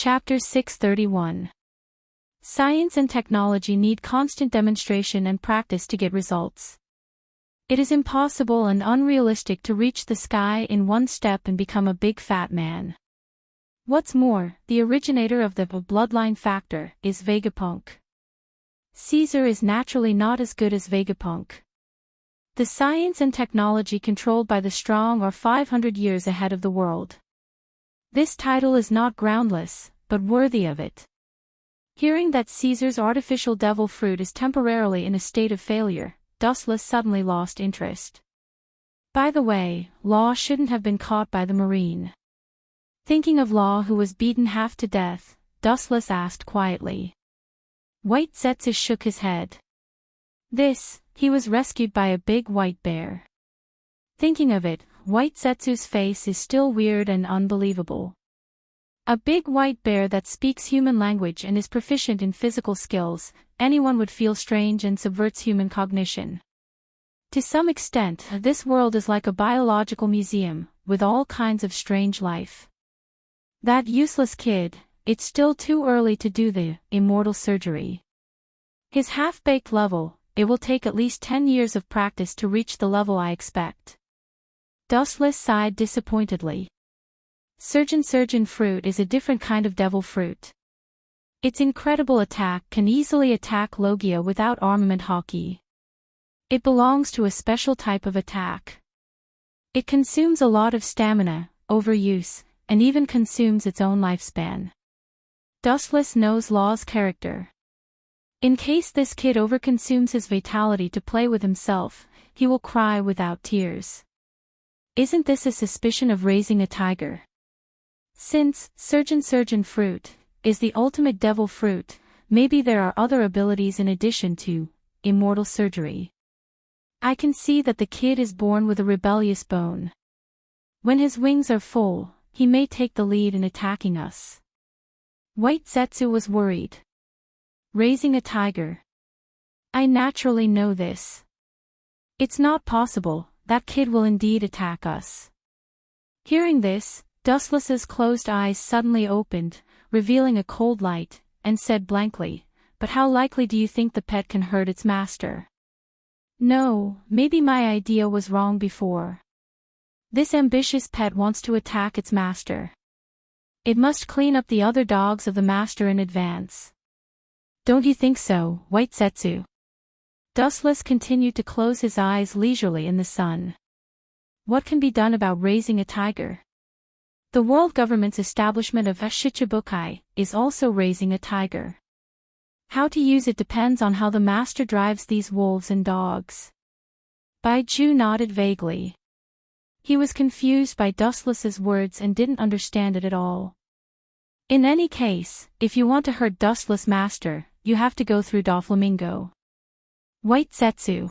Chapter 631. Science and technology need constant demonstration and practice to get results. It is impossible and unrealistic to reach the sky in one step and become a big fat man. What's more, the originator of the bloodline factor is Vegapunk. Caesar is naturally not as good as Vegapunk. The science and technology controlled by the strong are 500 years ahead of the world. This title is not groundless, but worthy of it. Hearing that Caesar's artificial devil fruit is temporarily in a state of failure, Dustless suddenly lost interest. By the way, Law shouldn't have been caught by the marine. Thinking of Law, who was beaten half to death, Dustless asked quietly. White Zetsu shook his head. He was rescued by a big white bear. Thinking of it, White Zetsu's face is still weird and unbelievable. A big white bear that speaks human language and is proficient in physical skills, anyone would feel strange and subverts human cognition. To some extent, this world is like a biological museum, with all kinds of strange life. That useless kid, it's still too early to do the immortal surgery. His half-baked level, it will take at least 10 years of practice to reach the level I expect. Dustless sighed disappointedly. Surgeon fruit is a different kind of devil fruit. Its incredible attack can easily attack Logia without armament hockey. It belongs to a special type of attack. It consumes a lot of stamina, overuse, and even consumes its own lifespan. Dustless knows Law's character. In case this kid overconsumes his vitality to play with himself, he will cry without tears. Isn't this a suspicion of raising a tiger? Since surgeon fruit is the ultimate devil fruit, maybe there are other abilities in addition to immortal surgery. I can see that the kid is born with a rebellious bone. When his wings are full, he may take the lead in attacking us. White Zetsu was worried. Raising a tiger. I naturally know this. It's not possible, that kid will indeed attack us. Hearing this, Dustless's closed eyes suddenly opened, revealing a cold light, and said blankly, but how likely do you think the pet can hurt its master? No, maybe my idea was wrong before. This ambitious pet wants to attack its master. It must clean up the other dogs of the master in advance. Don't you think so, White Zetsu? Dustless continued to close his eyes leisurely in the sun. What can be done about raising a tiger? The world government's establishment of Shichibukai is also raising a tiger. How to use it depends on how the master drives these wolves and dogs. Baiju nodded vaguely. He was confused by Dustless's words and didn't understand it at all. In any case, if you want to hurt Dustless master, you have to go through Doflamingo. White Zetsu.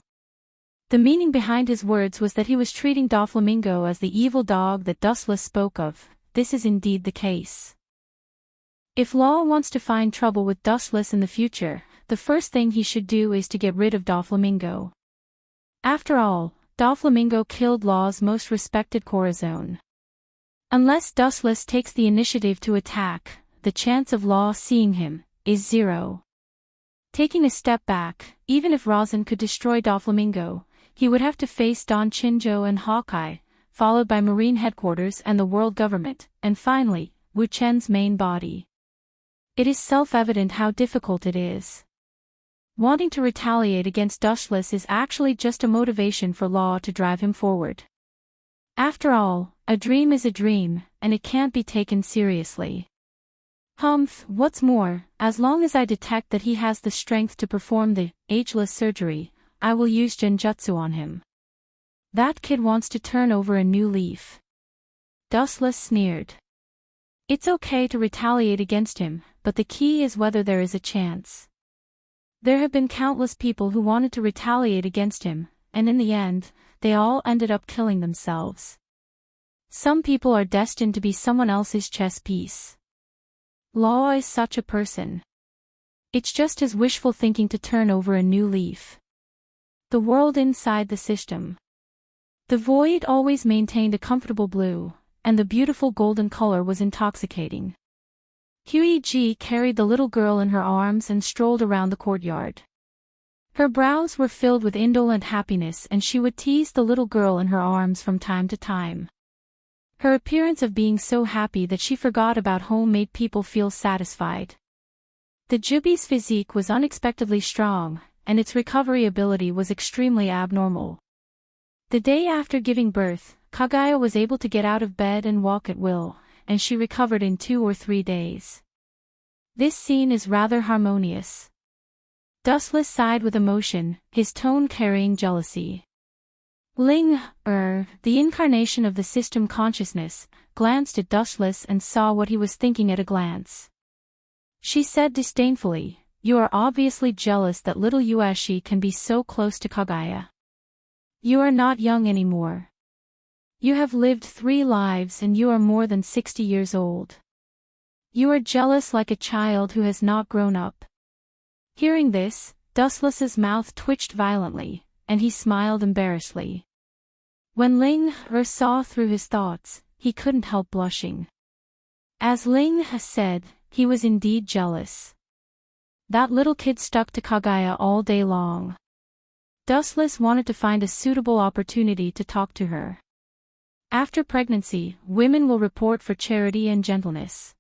The meaning behind his words was that he was treating Doflamingo as the evil dog that Dustless spoke of. This is indeed the case. If Law wants to find trouble with Dustless in the future, the first thing he should do is to get rid of Doflamingo. After all, Doflamingo killed Law's most respected Corazon. Unless Dustless takes the initiative to attack, the chance of Law seeing him is 0. Taking a step back, even if Razan could destroy Doflamingo, he would have to face Don Chinjo and Hawkeye, followed by Marine Headquarters and the world government, and finally, Wu Chen's main body. It is self-evident how difficult it is. Wanting to retaliate against Dustless is actually just a motivation for Law to drive him forward. After all, a dream is a dream, and it can't be taken seriously. What's more, as long as I detect that he has the strength to perform the ageless surgery, I will use genjutsu on him. That kid wants to turn over a new leaf. Dustless sneered. It's okay to retaliate against him, but the key is whether there is a chance. There have been countless people who wanted to retaliate against him, and in the end, they all ended up killing themselves. Some people are destined to be someone else's chess piece. Law is such a person. It's just his wishful thinking to turn over a new leaf. The world inside the system. The void always maintained a comfortable blue, and the beautiful golden color was intoxicating. Huey carried the little girl in her arms and strolled around the courtyard. Her brows were filled with indolent happiness, and she would tease the little girl in her arms from time to time. Her appearance of being so happy that she forgot about home made people feel satisfied. The Jubi's physique was unexpectedly strong, and its recovery ability was extremely abnormal. The day after giving birth, Kaguya was able to get out of bed and walk at will, and she recovered in 2 or 3 days. This scene is rather harmonious. Dustless sighed with emotion, his tone carrying jealousy. Ling, the incarnation of the system consciousness, glanced at Dustless and saw what he was thinking at a glance. She said disdainfully, "You are obviously jealous that little Yuashi can be so close to Kaguya. You are not young anymore. You have lived 3 lives and you are more than 60 years old. You are jealous like a child who has not grown up." Hearing this, Dustless's mouth twitched violently, and he smiled embarrassedly. When Ling saw through his thoughts, he couldn't help blushing. As Ling said, he was indeed jealous. That little kid stuck to Kaguya all day long. Dustless wanted to find a suitable opportunity to talk to her. After pregnancy, women will report for charity and gentleness.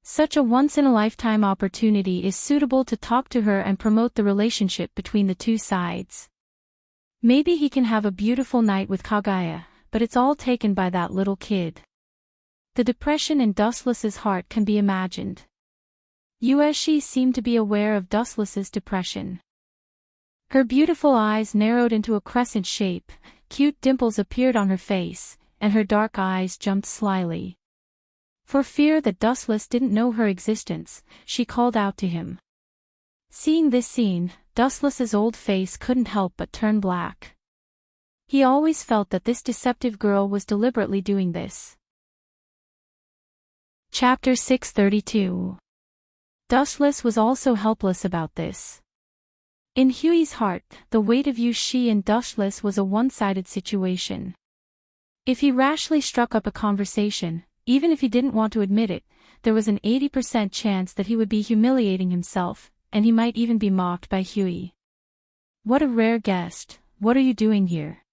Such a once-in-a-lifetime opportunity is suitable to talk to her and promote the relationship between the two sides. Maybe he can have a beautiful night with Kaguya, but it's all taken by that little kid. The depression in Dustless's heart can be imagined. Yueshi seemed to be aware of Dustless's depression. Her beautiful eyes narrowed into a crescent shape, cute dimples appeared on her face, and her dark eyes jumped slyly. For fear that Dustless didn't know her existence, she called out to him. Seeing this scene, Dustless's old face couldn't help but turn black. He always felt that this deceptive girl was deliberately doing this. Chapter 632. Dustless was also helpless about this. In Huey's heart, the weight of Yushi and Dustless was a one-sided situation. If he rashly struck up a conversation, even if he didn't want to admit it, there was an 80% chance that he would be humiliating himself, and he might even be mocked by Huey. What a rare guest, what are you doing here?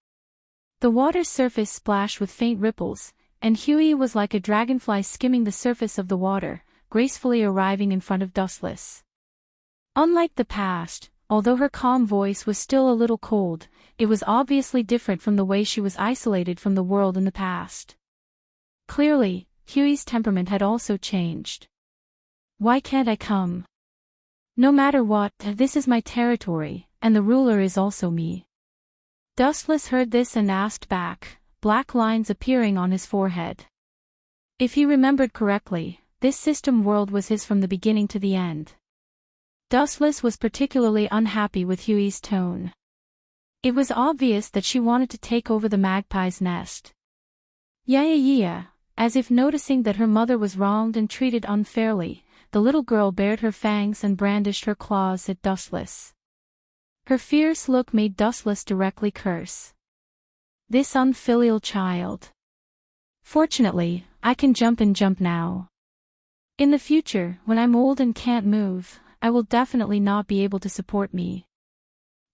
The water's surface splashed with faint ripples, and Huey was like a dragonfly skimming the surface of the water, gracefully arriving in front of Dustless. Unlike the past, although her calm voice was still a little cold, it was obviously different from the way she was isolated from the world in the past. Clearly, Huey's temperament had also changed. Why can't I come? No matter what, this is my territory, and the ruler is also me. Dustless heard this and asked back, black lines appearing on his forehead. If he remembered correctly, this system world was his from the beginning to the end. Dustless was particularly unhappy with Huey's tone. It was obvious that she wanted to take over the magpie's nest. Yeah. As if noticing that her mother was wronged and treated unfairly, the little girl bared her fangs and brandished her claws at Dustless. Her fierce look made Dustless directly curse. This unfilial child. Fortunately, I can jump now. In the future, when I'm old and can't move, I will definitely not be able to support me.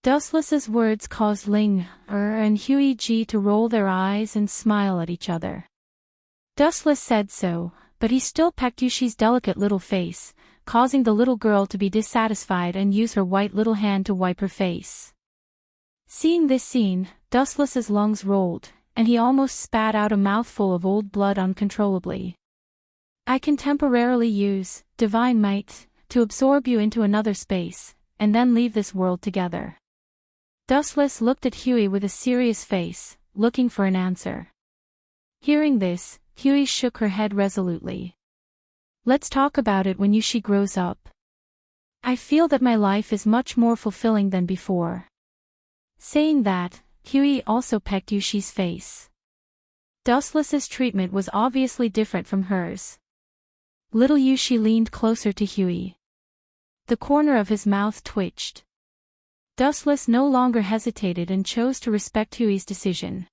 Dustless's words caused Ling and Huey to roll their eyes and smile at each other. Dustless said so, but he still pecked Yushi's delicate little face, causing the little girl to be dissatisfied and use her white little hand to wipe her face. Seeing this scene, Dustless's lungs rolled, and he almost spat out a mouthful of old blood uncontrollably. I can temporarily use divine might to absorb you into another space, and then leave this world together. Dustless looked at Huey with a serious face, looking for an answer. Hearing this, Huey shook her head resolutely. Let's talk about it when Yushi grows up. I feel that my life is much more fulfilling than before. Saying that, Huey also pecked Yushi's face. Dustless's treatment was obviously different from hers. Little Yushi leaned closer to Huey. The corner of his mouth twitched. Dustless no longer hesitated and chose to respect Huey's decision.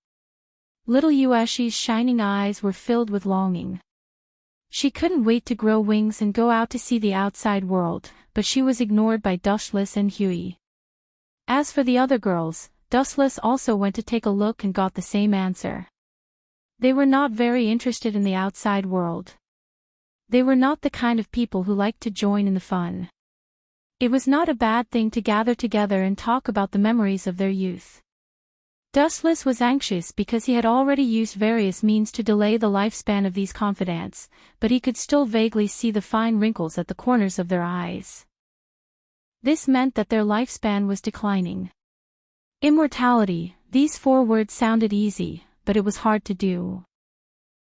Little Yuashi's shining eyes were filled with longing. She couldn't wait to grow wings and go out to see the outside world, but she was ignored by Dustless and Huey. As for the other girls, Dustless also went to take a look and got the same answer. They were not very interested in the outside world. They were not the kind of people who liked to join in the fun. It was not a bad thing to gather together and talk about the memories of their youth. Dustless was anxious because he had already used various means to delay the lifespan of these confidants, but he could still vaguely see the fine wrinkles at the corners of their eyes. This meant that their lifespan was declining. Immortality, these 4 words sounded easy, but it was hard to do.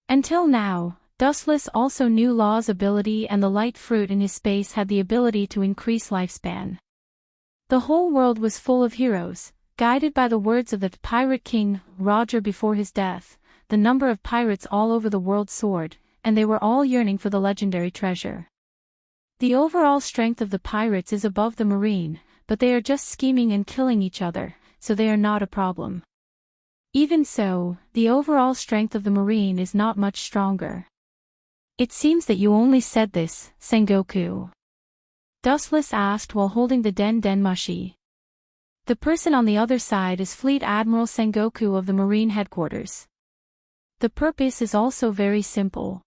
Until now, Dustless also knew Law's ability, and the light fruit in his space had the ability to increase lifespan. The whole world was full of heroes. Guided by the words of the pirate king, Roger, before his death, the number of pirates all over the world soared, and they were all yearning for the legendary treasure. The overall strength of the pirates is above the marine, but they are just scheming and killing each other, so they are not a problem. Even so, the overall strength of the marine is not much stronger. It seems that you only said this, Sengoku. Dustless asked while holding the Den Den Mushi. The person on the other side is Fleet Admiral Sengoku of the Marine Headquarters. The purpose is also very simple.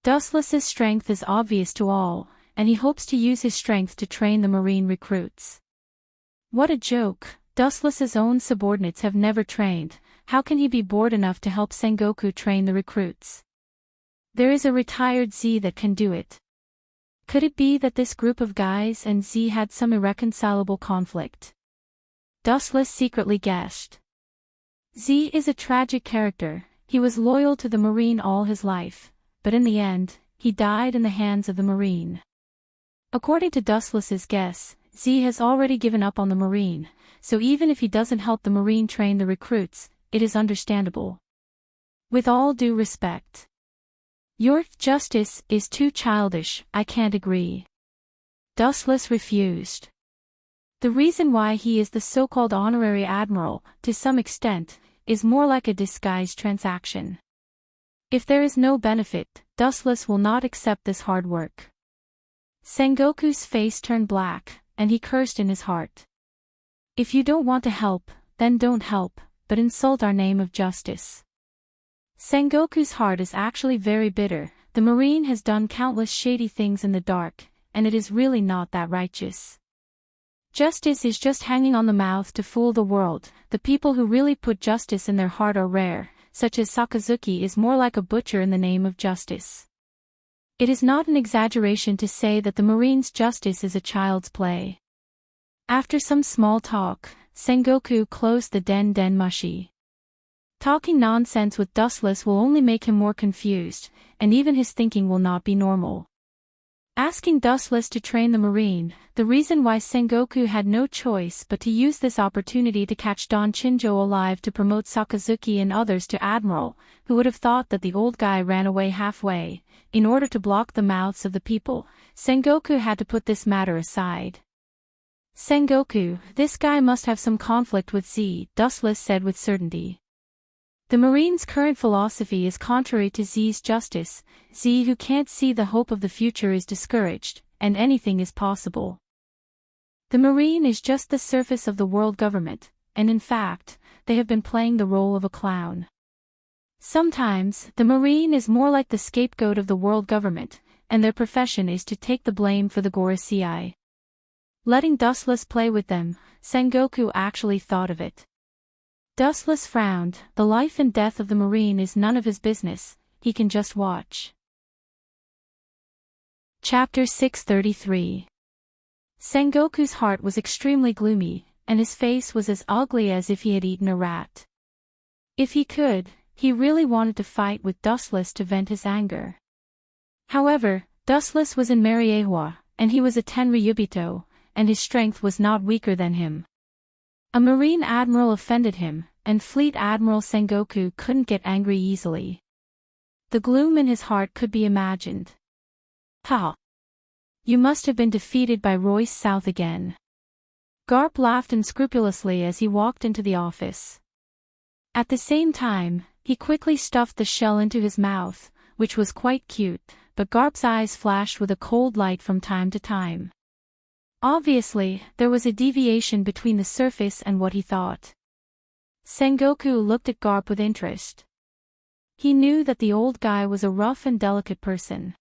Dustless's strength is obvious to all, and he hopes to use his strength to train the Marine recruits. What a joke, Dustless's own subordinates have never trained, how can he be bored enough to help Sengoku train the recruits? There is a retired Z that can do it. Could it be that this group of guys and Z had some irreconcilable conflict? Dustless secretly guessed. Z is a tragic character. He was loyal to the Marine all his life, but in the end, he died in the hands of the Marine. According to Dustless's guess, Z has already given up on the Marine, so even if he doesn't help the Marine train the recruits, it is understandable. With all due respect. Your justice is too childish, I can't agree. Dustless refused. The reason why he is the so-called honorary admiral, to some extent, is more like a disguised transaction. If there is no benefit, Dustless will not accept this hard work. Sengoku's face turned black, and he cursed in his heart. If you don't want to help, then don't help, but insult our name of justice. Sengoku's heart is actually very bitter. The Marine has done countless shady things in the dark, and it is really not that righteous. Justice is just hanging on the mouth to fool the world. The people who really put justice in their heart are rare, such as Sakazuki is more like a butcher in the name of justice. It is not an exaggeration to say that the Marine's justice is a child's play. After some small talk, Sengoku closed the Den Den Mushi. Talking nonsense with Dustless will only make him more confused, and even his thinking will not be normal. Asking Dustless to train the Marine, the reason why Sengoku had no choice but to use this opportunity to catch Don Chinjo alive to promote Sakazuki and others to Admiral, who would have thought that the old guy ran away halfway. In order to block the mouths of the people, Sengoku had to put this matter aside. Sengoku, this guy must have some conflict with Z, Dustless said with certainty. The Marine's current philosophy is contrary to Z's justice. Z who can't see the hope of the future is discouraged, and anything is possible. The Marine is just the surface of the world government, and in fact, they have been playing the role of a clown. Sometimes, the Marine is more like the scapegoat of the world government, and their profession is to take the blame for the Gorosei. Letting Dustless play with them, Sengoku actually thought of it. Dustless frowned. The life and death of the Marine is none of his business, he can just watch. Chapter 633. Sengoku's heart was extremely gloomy, and his face was as ugly as if he had eaten a rat. If he could, he really wanted to fight with Dustless to vent his anger. However, Dustless was in Mariewa, and he was a Tenryubito, and his strength was not weaker than him. A Marine Admiral offended him, and Fleet Admiral Sengoku couldn't get angry easily. The gloom in his heart could be imagined. Ha! You must have been defeated by Royce South again. Garp laughed unscrupulously as he walked into the office. At the same time, he quickly stuffed the shell into his mouth, which was quite cute, but Garp's eyes flashed with a cold light from time to time. Obviously, there was a deviation between the surface and what he thought. Sengoku looked at Garp with interest. He knew that the old guy was a rough and delicate person.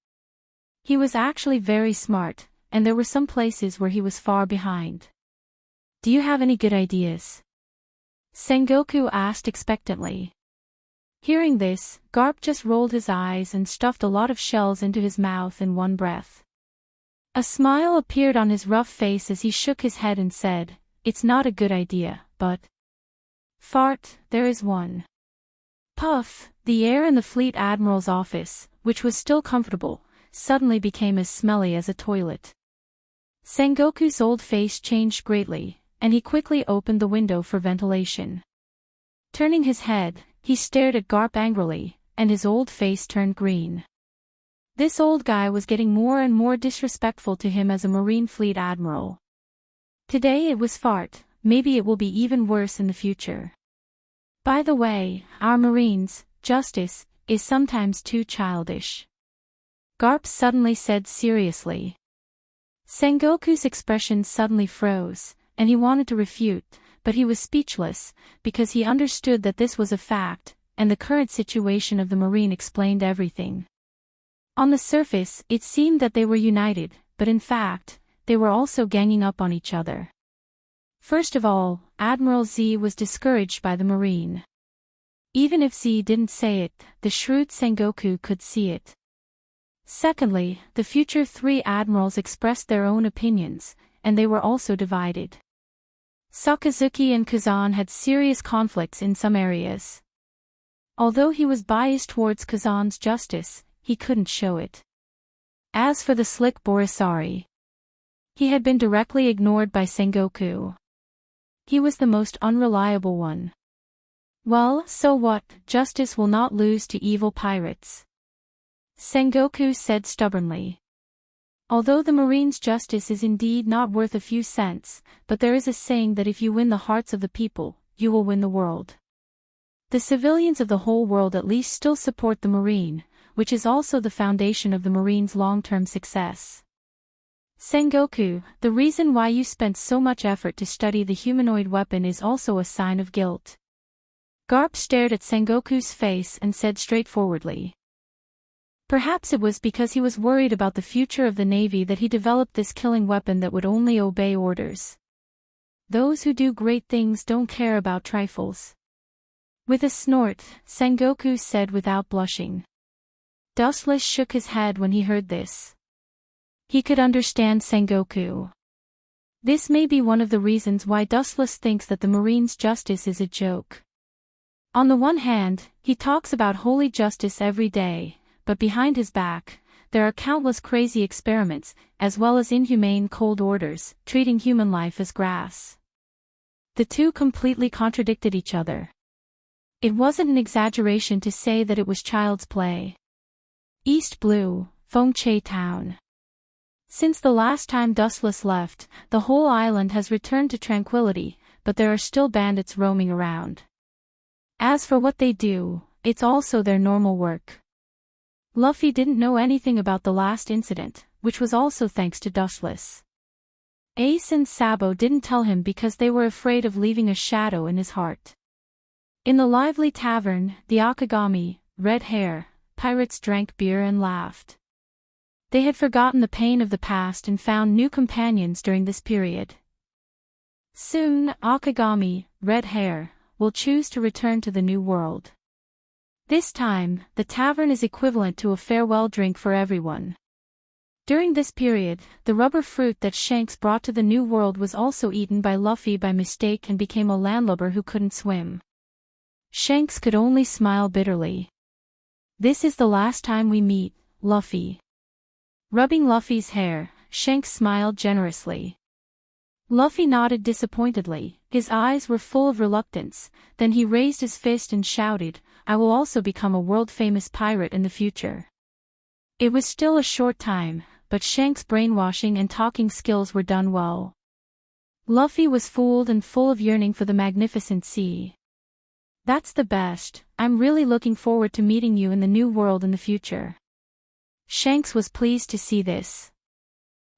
He was actually very smart, and there were some places where he was far behind. "Do you have any good ideas?" Sengoku asked expectantly. Hearing this, Garp just rolled his eyes and stuffed a lot of shells into his mouth in one breath. A smile appeared on his rough face as he shook his head and said, "It's not a good idea, but..." "Fart, there is one." Puff, the air in the Fleet Admiral's office, which was still comfortable, suddenly became as smelly as a toilet. Sengoku's old face changed greatly, and he quickly opened the window for ventilation. Turning his head, he stared at Garp angrily, and his old face turned green. This old guy was getting more and more disrespectful to him as a Marine Fleet Admiral. Today it was fart, maybe it will be even worse in the future. By the way, our Marines, justice, is sometimes too childish. Garp suddenly said seriously. Sengoku's expression suddenly froze, and he wanted to refute, but he was speechless, because he understood that this was a fact, and the current situation of the Marine explained everything. On the surface, it seemed that they were united, but in fact, they were also ganging up on each other. First of all, Admiral Z was discouraged by the Marine. Even if Z didn't say it, the shrewd Sengoku could see it. Secondly, the future three admirals expressed their own opinions, and they were also divided. Sakazuki and Kazan had serious conflicts in some areas. Although he was biased towards Kazan's justice, he couldn't show it. As for the slick Borisari, he had been directly ignored by Sengoku. He was the most unreliable one. Well, so what, justice will not lose to evil pirates. Sengoku said stubbornly. Although the Marine's justice is indeed not worth a few cents, but there is a saying that if you win the hearts of the people, you will win the world. The civilians of the whole world at least still support the Marine, which is also the foundation of the Marine's long-term success. Sengoku, the reason why you spent so much effort to study the humanoid weapon is also a sign of guilt. Garp stared at Sengoku's face and said straightforwardly. Perhaps it was because he was worried about the future of the Navy that he developed this killing weapon that would only obey orders. Those who do great things don't care about trifles. With a snort, Sengoku said without blushing. Dustless shook his head when he heard this. He could understand Sengoku. This may be one of the reasons why Dustless thinks that the Marine's justice is a joke. On the one hand, he talks about holy justice every day, but behind his back, there are countless crazy experiments, as well as inhumane cold orders, treating human life as grass. The two completely contradicted each other. It wasn't an exaggeration to say that it was child's play. East Blue, Fengche Town. Since the last time Dustless left, the whole island has returned to tranquility, but there are still bandits roaming around. As for what they do, it's also their normal work. Luffy didn't know anything about the last incident, which was also thanks to Dustless. Ace and Sabo didn't tell him because they were afraid of leaving a shadow in his heart. In the lively tavern, the Akagami, red hair, pirates drank beer and laughed. They had forgotten the pain of the past and found new companions during this period. Soon, Akagami, red hair, will choose to return to the new world. This time, the tavern is equivalent to a farewell drink for everyone. During this period, the rubber fruit that Shanks brought to the new world was also eaten by Luffy by mistake and became a landlubber who couldn't swim. Shanks could only smile bitterly. This is the last time we meet, Luffy. Rubbing Luffy's hair, Shanks smiled generously. Luffy nodded disappointedly, his eyes were full of reluctance, then he raised his fist and shouted, "I will also become a world-famous pirate in the future." It was still a short time, but Shanks' brainwashing and talking skills were done well. Luffy was fooled and full of yearning for the magnificent sea. "That's the best, I'm really looking forward to meeting you in the new world in the future." Shanks was pleased to see this.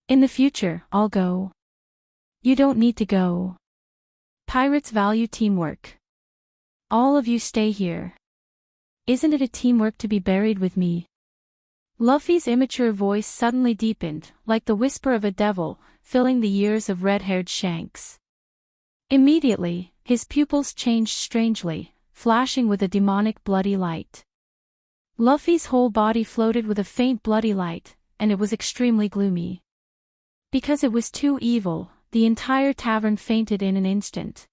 In the future, I'll go. You don't need to go. Pirates value teamwork. All of you stay here. Isn't it a teamwork to be buried with me? Luffy's immature voice suddenly deepened, like the whisper of a devil, filling the ears of red-haired Shanks. Immediately, his pupils changed strangely, flashing with a demonic bloody light. Luffy's whole body floated with a faint bloody light, and it was extremely gloomy. Because it was too evil, the entire tavern fainted in an instant.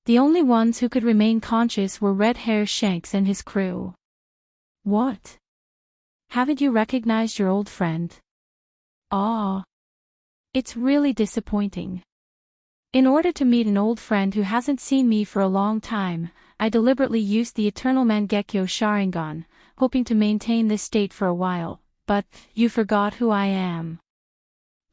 The only ones who could remain conscious were red-haired Shanks and his crew. What? Haven't you recognized your old friend? Ah. It's really disappointing. In order to meet an old friend who hasn't seen me for a long time, I deliberately used the Eternal Mangekyo Sharingan, hoping to maintain this state for a while, but you forgot who I am.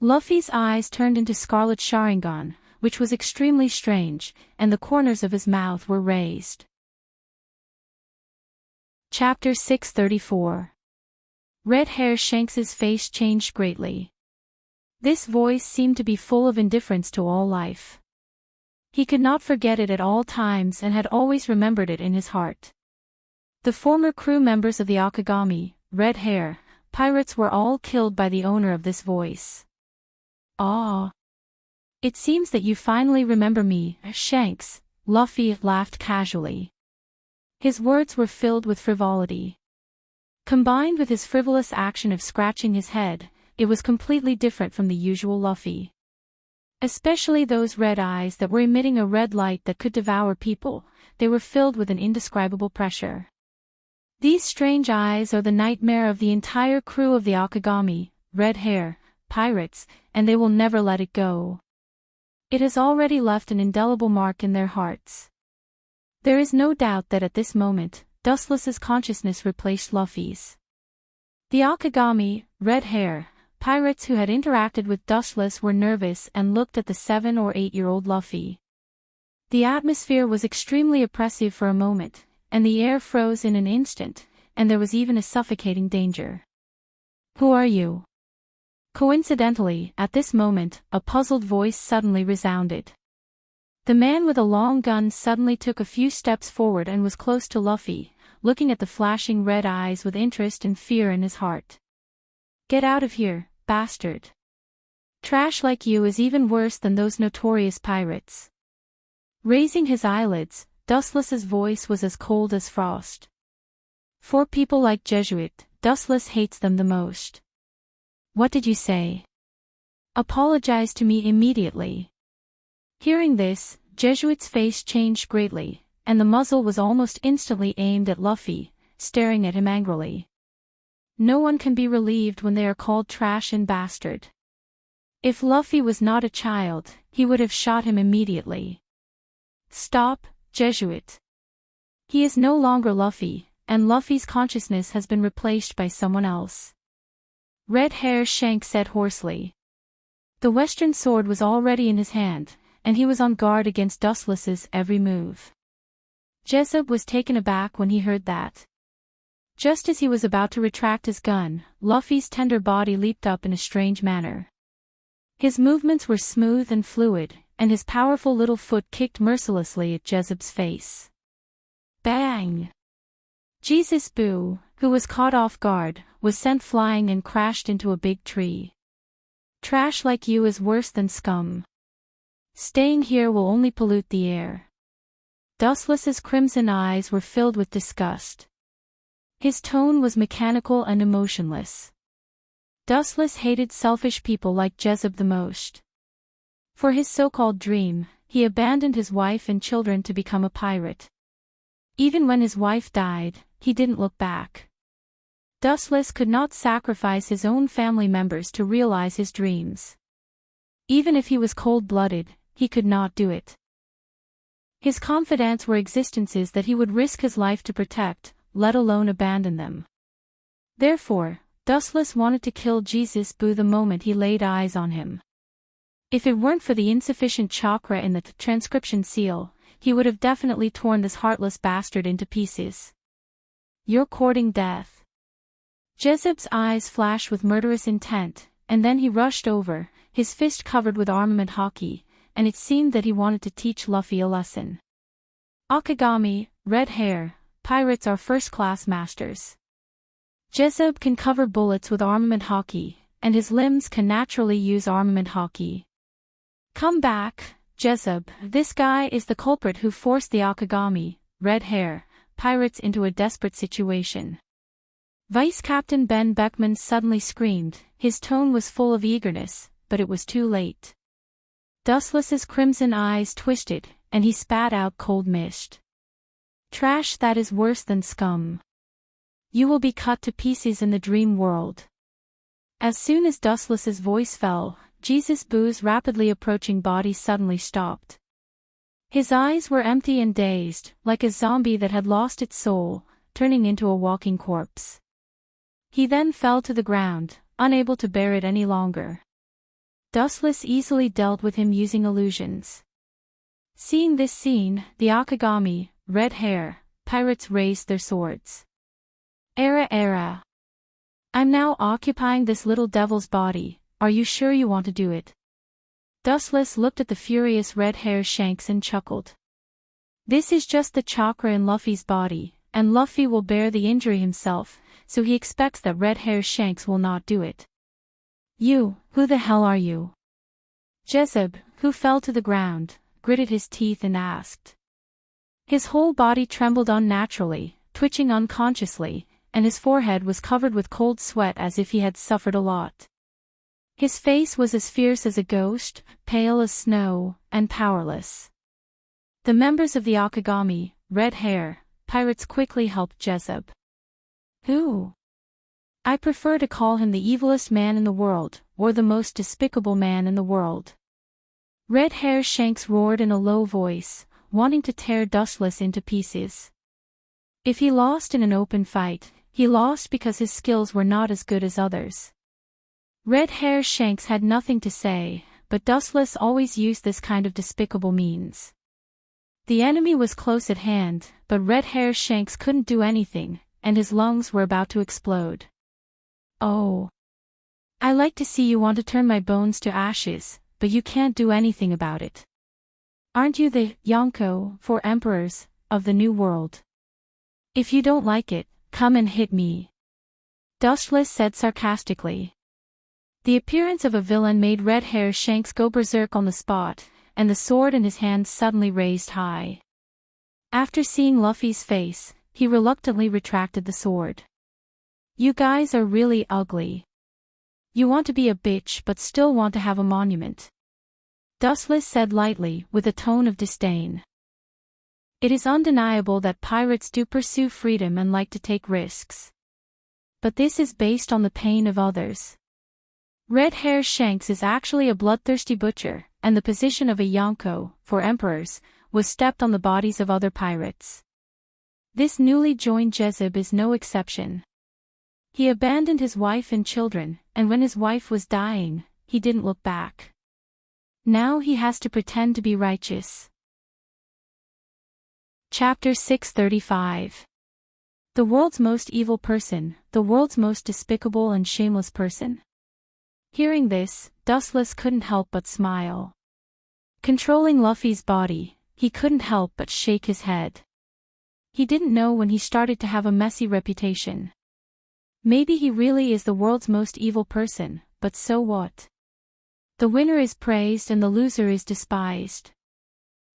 Luffy's eyes turned into Scarlet Sharingan, which was extremely strange, and the corners of his mouth were raised. Chapter 634. Red-Hair Shanks's face changed greatly. This voice seemed to be full of indifference to all life. He could not forget it at all times and had always remembered it in his heart. The former crew members of the Akagami, Red Hair, pirates were all killed by the owner of this voice. Ah. It seems that you finally remember me, Shanks, Luffy laughed casually. His words were filled with frivolity. Combined with his frivolous action of scratching his head, it was completely different from the usual Luffy. Especially those red eyes that were emitting a red light that could devour people, they were filled with an indescribable pressure. These strange eyes are the nightmare of the entire crew of the Akagami, Red Hair, pirates, and they will never let it go. It has already left an indelible mark in their hearts. There is no doubt that at this moment, Dustless's consciousness replaced Luffy's. The Akagami, Red Hair, pirates who had interacted with Dustless were nervous and looked at the 7 or 8-year-old Luffy. The atmosphere was extremely oppressive for a moment, and the air froze in an instant, and there was even a suffocating danger. Who are you? Coincidentally, at this moment, a puzzled voice suddenly resounded. The man with a long gun suddenly took a few steps forward and was close to Luffy, looking at the flashing red eyes with interest and fear in his heart. Get out of here, bastard. Trash like you is even worse than those notorious pirates. Raising his eyelids, Dustless's voice was as cold as frost. For people like Jesuit, Dustless hates them the most. What did you say? Apologize to me immediately. Hearing this, Jesuit's face changed greatly, and the muzzle was almost instantly aimed at Luffy, staring at him angrily. No one can be relieved when they are called trash and bastard. If Luffy was not a child, he would have shot him immediately. Stop, Jesuit. He is no longer Luffy, and Luffy's consciousness has been replaced by someone else. Red Hair Shanks said hoarsely. The Western sword was already in his hand, and he was on guard against Dustless's every move. Jessup was taken aback when he heard that. Just as he was about to retract his gun, Luffy's tender body leaped up in a strange manner. His movements were smooth and fluid, and his powerful little foot kicked mercilessly at Jessup's face. Bang! Jesus Boo, who was caught off guard, was sent flying and crashed into a big tree. Trash like you is worse than scum. Staying here will only pollute the air. Dustless's crimson eyes were filled with disgust. His tone was mechanical and emotionless. Dustless hated selfish people like Jessup the most. For his so-called dream, he abandoned his wife and children to become a pirate. Even when his wife died, he didn't look back. Dustless could not sacrifice his own family members to realize his dreams. Even if he was cold-blooded, he could not do it. His confidants were existences that he would risk his life to protect, let alone abandon them. Therefore, Dustless wanted to kill Jesus Boo the moment he laid eyes on him. If it weren't for the insufficient chakra in the transcription seal, he would have definitely torn this heartless bastard into pieces. You're courting death. Jezeb's eyes flashed with murderous intent, and then he rushed over, his fist covered with armament hockey, and it seemed that he wanted to teach Luffy a lesson. Akagami, red hair, pirates are first-class masters. Jezeb can cover bullets with armament hockey, and his limbs can naturally use armament hockey. Come back, Jezeb, this guy is the culprit who forced the Akagami, red hair, pirates into a desperate situation. Vice Captain Ben Beckman suddenly screamed, his tone was full of eagerness, but it was too late. Dustless's crimson eyes twisted, and he spat out cold mist. Trash that is worse than scum. You will be cut to pieces in the dream world. As soon as Dustless's voice fell, Jesus Boo's rapidly approaching body suddenly stopped. His eyes were empty and dazed, like a zombie that had lost its soul, turning into a walking corpse. He then fell to the ground, unable to bear it any longer. Dustless easily dealt with him using illusions. Seeing this scene, the Akagami, red hair, pirates raised their swords. Era. I'm now occupying this little devil's body, are you sure you want to do it? Dustless looked at the furious red hair Shanks and chuckled. This is just the chakra in Luffy's body, and Luffy will bear the injury himself, so he expects that red hair Shanks will not do it. You, who the hell are you? Jezeb, who fell to the ground, gritted his teeth and asked. His whole body trembled unnaturally, twitching unconsciously, and his forehead was covered with cold sweat as if he had suffered a lot. His face was as fierce as a ghost, pale as snow, and powerless. The members of the Akagami, red hair, pirates quickly helped Jezeb. Who? I prefer to call him the evilest man in the world, or the most despicable man in the world. Red hair Shanks roared in a low voice, wanting to tear Dustless into pieces. If he lost in an open fight, he lost because his skills were not as good as others. Red hair Shanks had nothing to say, but Dustless always used this kind of despicable means. The enemy was close at hand, but red hair Shanks couldn't do anything, and his lungs were about to explode. Oh. I like to see you want to turn my bones to ashes, but you can't do anything about it. Aren't you the Yonko for emperors of the New World? If you don't like it, come and hit me. Dustless said sarcastically. The appearance of a villain made red hair Shanks go berserk on the spot, and the sword in his hand suddenly raised high. After seeing Luffy's face, he reluctantly retracted the sword. You guys are really ugly. You want to be a bitch but still want to have a monument. Dustless said lightly, with a tone of disdain. It is undeniable that pirates do pursue freedom and like to take risks. But this is based on the pain of others. Red hair Shanks is actually a bloodthirsty butcher, and the position of a Yonko, for emperors, was stepped on the bodies of other pirates. This newly joined Jezeb is no exception. He abandoned his wife and children, and when his wife was dying, he didn't look back. Now he has to pretend to be righteous. Chapter 635. The world's most evil person, the world's most despicable and shameless person. Hearing this, Dustless couldn't help but smile. Controlling Luffy's body, he couldn't help but shake his head. He didn't know when he started to have a messy reputation. Maybe he really is the world's most evil person, but so what? The winner is praised and the loser is despised.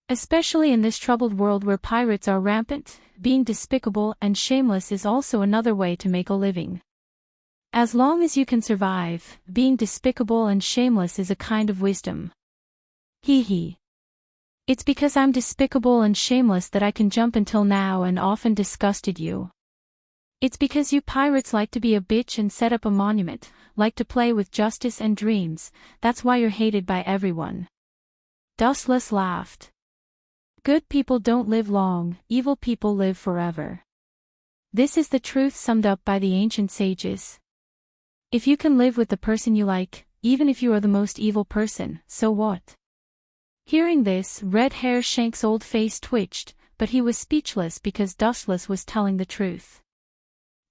Especially in this troubled world where pirates are rampant, being despicable and shameless is also another way to make a living. As long as you can survive, being despicable and shameless is a kind of wisdom. Hee. It's because I'm despicable and shameless that I can jump until now and often disgusted you. It's because you pirates like to be a bitch and set up a monument, like to play with justice and dreams, that's why you're hated by everyone. Dustless laughed. Good people don't live long, evil people live forever. This is the truth summed up by the ancient sages. If you can live with the person you like, even if you are the most evil person, so what? Hearing this, red hair Shanks' old face twitched, but he was speechless because Dustless was telling the truth.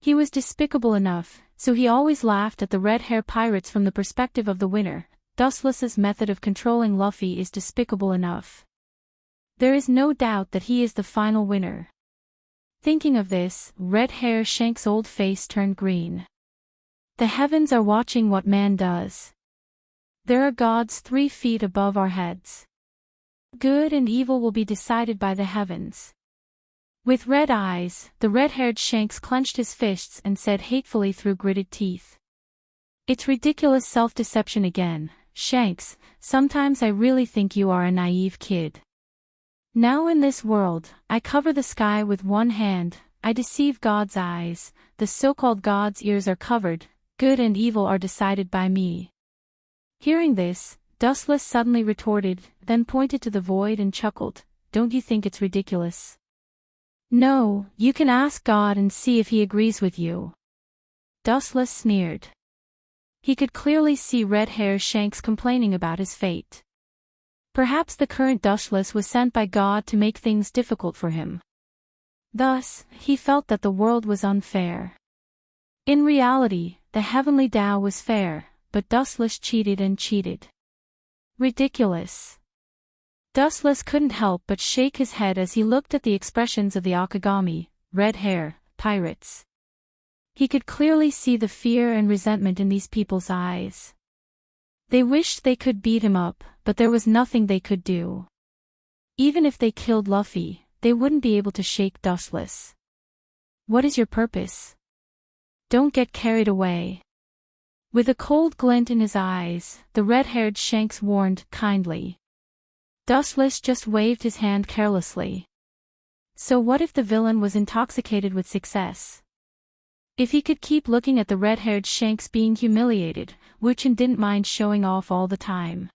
He was despicable enough, so he always laughed at the red-hair pirates from the perspective of the winner. Dustless's method of controlling Luffy is despicable enough. There is no doubt that he is the final winner. Thinking of this, red-hair Shank's old face turned green. The heavens are watching what man does. There are gods 3 feet above our heads. Good and evil will be decided by the heavens. With red eyes, the red-haired Shanks clenched his fists and said hatefully through gritted teeth. It's ridiculous self-deception again, Shanks. Sometimes I really think you are a naive kid. Now in this world, I cover the sky with one hand, I deceive God's eyes, the so-called God's ears are covered, good and evil are decided by me. Hearing this, Dustless suddenly retorted, then pointed to the void and chuckled, don't you think it's ridiculous? No, you can ask God and see if he agrees with you. Dustless sneered. He could clearly see red-hair Shanks complaining about his fate. Perhaps the current Dustless was sent by God to make things difficult for him. Thus, he felt that the world was unfair. In reality, the heavenly Tao was fair, but Dustless cheated and cheated. Ridiculous. Dustless couldn't help but shake his head as he looked at the expressions of the Akagami, red-hair, pirates. He could clearly see the fear and resentment in these people's eyes. They wished they could beat him up, but there was nothing they could do. Even if they killed Luffy, they wouldn't be able to shake Dustless. What is your purpose? Don't get carried away. With a cold glint in his eyes, the red-haired Shanks warned kindly. Dustless just waved his hand carelessly. So what if the villain was intoxicated with success? If he could keep looking at the red-haired Shanks being humiliated, Wuchen didn't mind showing off all the time.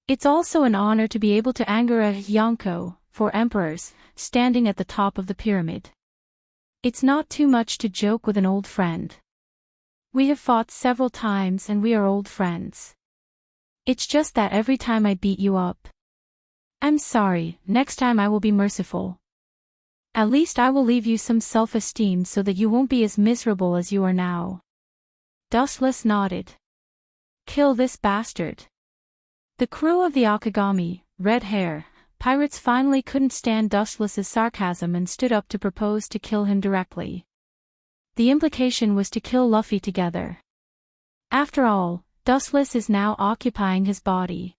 It's also an honor to be able to anger a Yonko, 4 emperors, standing at the top of the pyramid. It's not too much to joke with an old friend. We have fought several times and we are old friends. It's just that every time I beat you up. I'm sorry, next time I will be merciful. At least I will leave you some self-esteem so that you won't be as miserable as you are now. Dustless nodded. Kill this bastard. The crew of the Akagami, red hair, pirates finally couldn't stand Dustless's sarcasm and stood up to propose to kill him directly. The implication was to kill Luffy together. After all, Dustless is now occupying his body.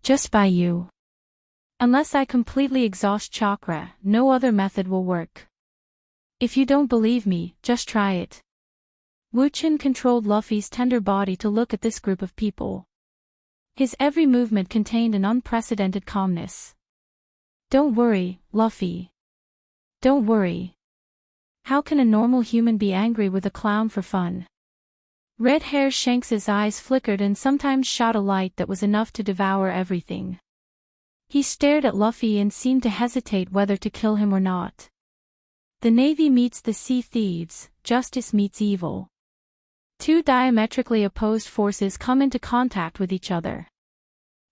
Just by you. Unless I completely exhaust chakra, no other method will work. If you don't believe me, just try it. Wuchen controlled Luffy's tender body to look at this group of people. His every movement contained an unprecedented calmness. Don't worry, Luffy. Don't worry. How can a normal human be angry with a clown for fun? Red-hair Shanks's eyes flickered and sometimes shot a light that was enough to devour everything. He stared at Luffy and seemed to hesitate whether to kill him or not. The Navy meets the Sea Thieves, justice meets evil. 2 diametrically opposed forces come into contact with each other.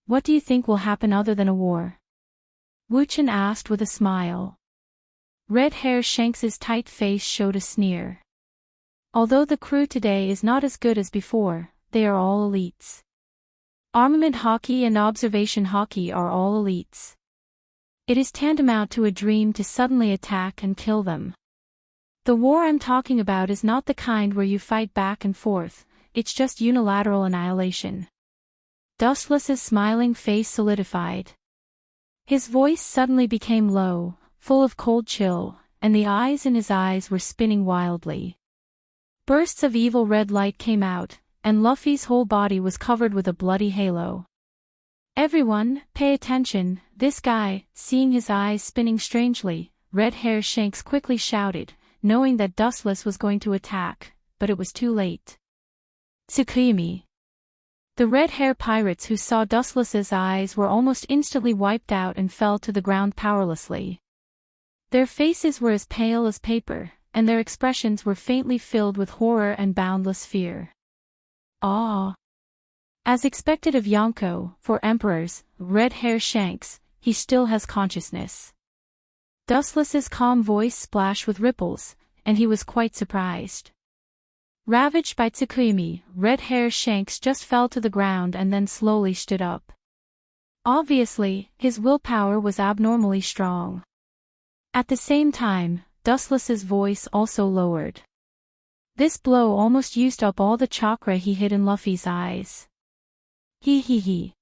What do you think will happen other than a war? Wuchen asked with a smile. Red-hair Shanks's tight face showed a sneer. Although the crew today is not as good as before, they are all elites. Armament hockey and observation hockey are all elites. It is tantamount to a dream to suddenly attack and kill them. The war I'm talking about is not the kind where you fight back and forth, it's just unilateral annihilation. Dustless's smiling face solidified. His voice suddenly became low, full of cold chill, and the eyes in his eyes were spinning wildly. Bursts of evil red light came out, and Luffy's whole body was covered with a bloody halo. Everyone, pay attention, this guy, seeing his eyes spinning strangely, red-hair Shanks quickly shouted, knowing that Dustless was going to attack, but it was too late. Tsukimi. The red-hair pirates who saw Dustless's eyes were almost instantly wiped out and fell to the ground powerlessly. Their faces were as pale as paper, and their expressions were faintly filled with horror and boundless fear. Ah! As expected of Yonko, 4 emperors, red-hair Shanks, he still has consciousness. Dustless's calm voice splashed with ripples. and he was quite surprised. Ravaged by Tsukuyumi, Red Hair Shanks just fell to the ground and then slowly stood up. Obviously, his willpower was abnormally strong. At the same time, Dustless's voice also lowered. This blow almost used up all the chakra he hid in Luffy's eyes. He.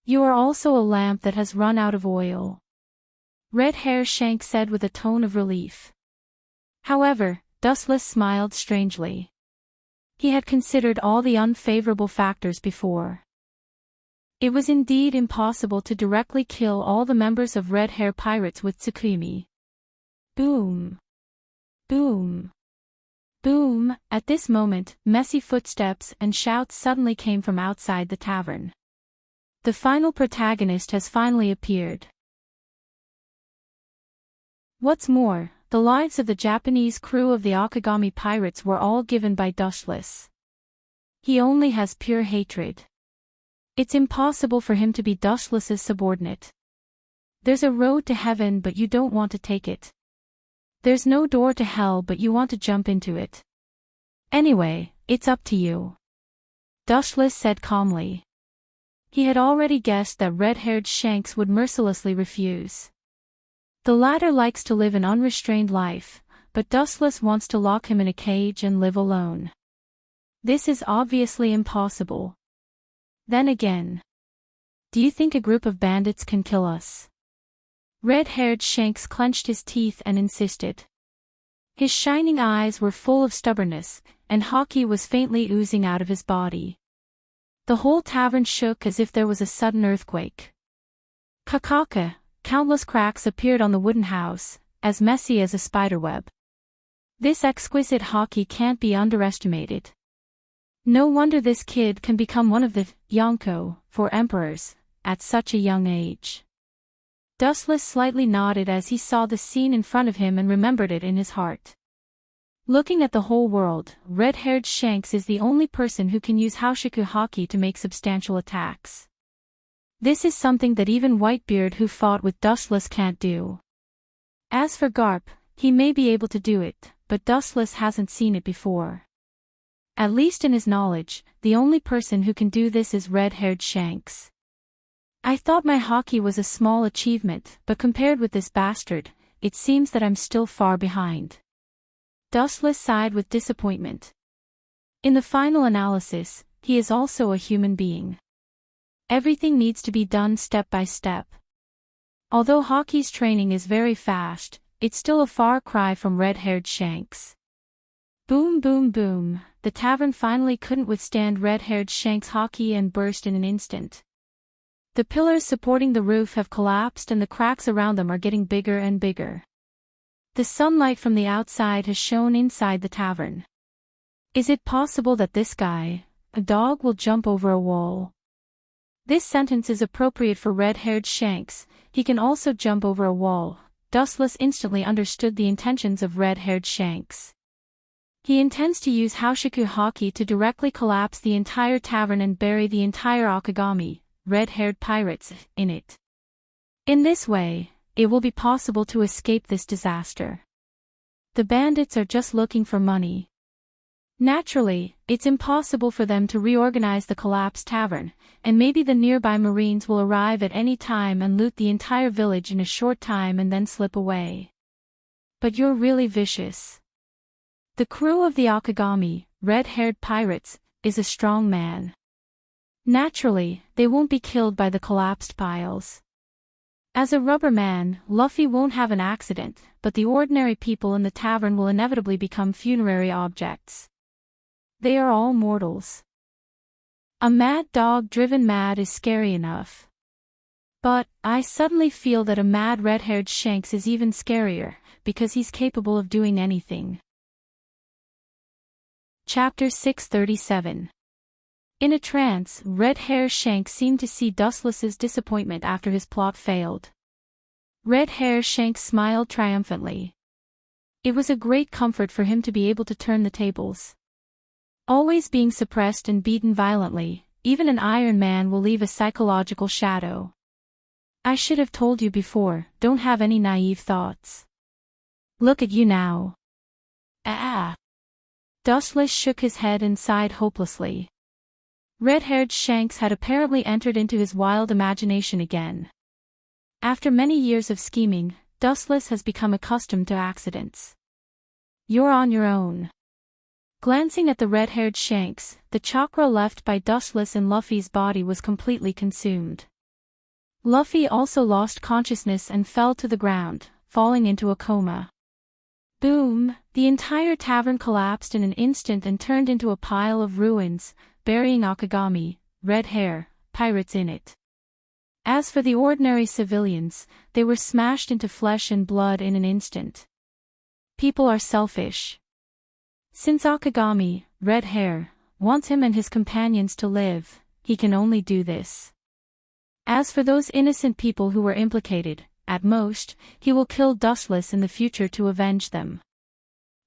You are also a lamp that has run out of oil. Red Hair Shank said with a tone of relief. However, Dustless smiled strangely. He had considered all the unfavorable factors before. It was indeed impossible to directly kill all the members of Red Hair Pirates with Tsukuyumi. Boom. Boom. Boom. At this moment, messy footsteps and shouts suddenly came from outside the tavern. The final protagonist has finally appeared. What's more, the lives of the Japanese crew of the Akagami pirates were all given by Dustless. He only has pure hatred. It's impossible for him to be Dustless's subordinate. There's a road to heaven but you don't want to take it. There's no door to hell but you want to jump into it. Anyway, it's up to you. Dustless said calmly. He had already guessed that red-haired Shanks would mercilessly refuse. The latter likes to live an unrestrained life, but Dustless wants to lock him in a cage and live alone. This is obviously impossible. Then again. Do you think a group of bandits can kill us? Red-haired Shanks clenched his teeth and insisted. His shining eyes were full of stubbornness, and haki was faintly oozing out of his body. The whole tavern shook as if there was a sudden earthquake. Kakaka, countless cracks appeared on the wooden house, as messy as a spiderweb. This exquisite haki can't be underestimated. No wonder this kid can become one of the Yonko, for emperors, at such a young age. Dustless slightly nodded as he saw the scene in front of him and remembered it in his heart. Looking at the whole world, red-haired Shanks is the only person who can use Haoshiku haki to make substantial attacks. This is something that even Whitebeard who fought with Dustless can't do. As for Garp, he may be able to do it, but Dustless hasn't seen it before. At least in his knowledge, the only person who can do this is red-haired Shanks. I thought my haki was a small achievement, but compared with this bastard, it seems that I'm still far behind. Dustless sighed with disappointment. In the final analysis, he is also a human being. Everything needs to be done step by step. Although Haki's training is very fast, it's still a far cry from red-haired Shanks. Boom boom boom, the tavern finally couldn't withstand red-haired Shanks' haki and burst in an instant. The pillars supporting the roof have collapsed and the cracks around them are getting bigger and bigger. The sunlight from the outside has shone inside the tavern. Is it possible that this guy, a dog, will jump over a wall? This sentence is appropriate for red-haired Shanks, he can also jump over a wall. Dustless instantly understood the intentions of red-haired Shanks. He intends to use Haoshiku haki to directly collapse the entire tavern and bury the entire Akagami, red-haired pirates, in it. In this way, it will be possible to escape this disaster. The bandits are just looking for money. Naturally, it's impossible for them to reorganize the collapsed tavern, and maybe the nearby marines will arrive at any time and loot the entire village in a short time and then slip away. But you're really vicious. The crew of the Akagami, red-haired pirates, is a strong man. Naturally, they won't be killed by the collapsed piles. As a rubber man, Luffy won't have an accident, but the ordinary people in the tavern will inevitably become funerary objects. They are all mortals. A mad dog driven mad is scary enough. But, I suddenly feel that a mad red-haired Shanks is even scarier, because he's capable of doing anything. Chapter 637. In a trance, red-haired Shanks seemed to see Dustless's disappointment after his plot failed. Red-haired Shanks smiled triumphantly. It was a great comfort for him to be able to turn the tables. Always being suppressed and beaten violently, even an Iron Man will leave a psychological shadow. I should have told you before, don't have any naive thoughts. Look at you now. Ah! Dustless shook his head and sighed hopelessly. Red-haired Shanks had apparently entered into his wild imagination again. After many years of scheming, Dustless has become accustomed to accidents. You're on your own. Glancing at the red-haired Shanks, the chakra left by Dustless in Luffy's body was completely consumed. Luffy also lost consciousness and fell to the ground, falling into a coma. Boom! The entire tavern collapsed in an instant and turned into a pile of ruins, burying Akagami, Red Hair, pirates in it. As for the ordinary civilians, they were smashed into flesh and blood in an instant. People are selfish. Since Akagami, Red Hair, wants him and his companions to live, he can only do this. As for those innocent people who were implicated, at most, he will kill Dustless in the future to avenge them.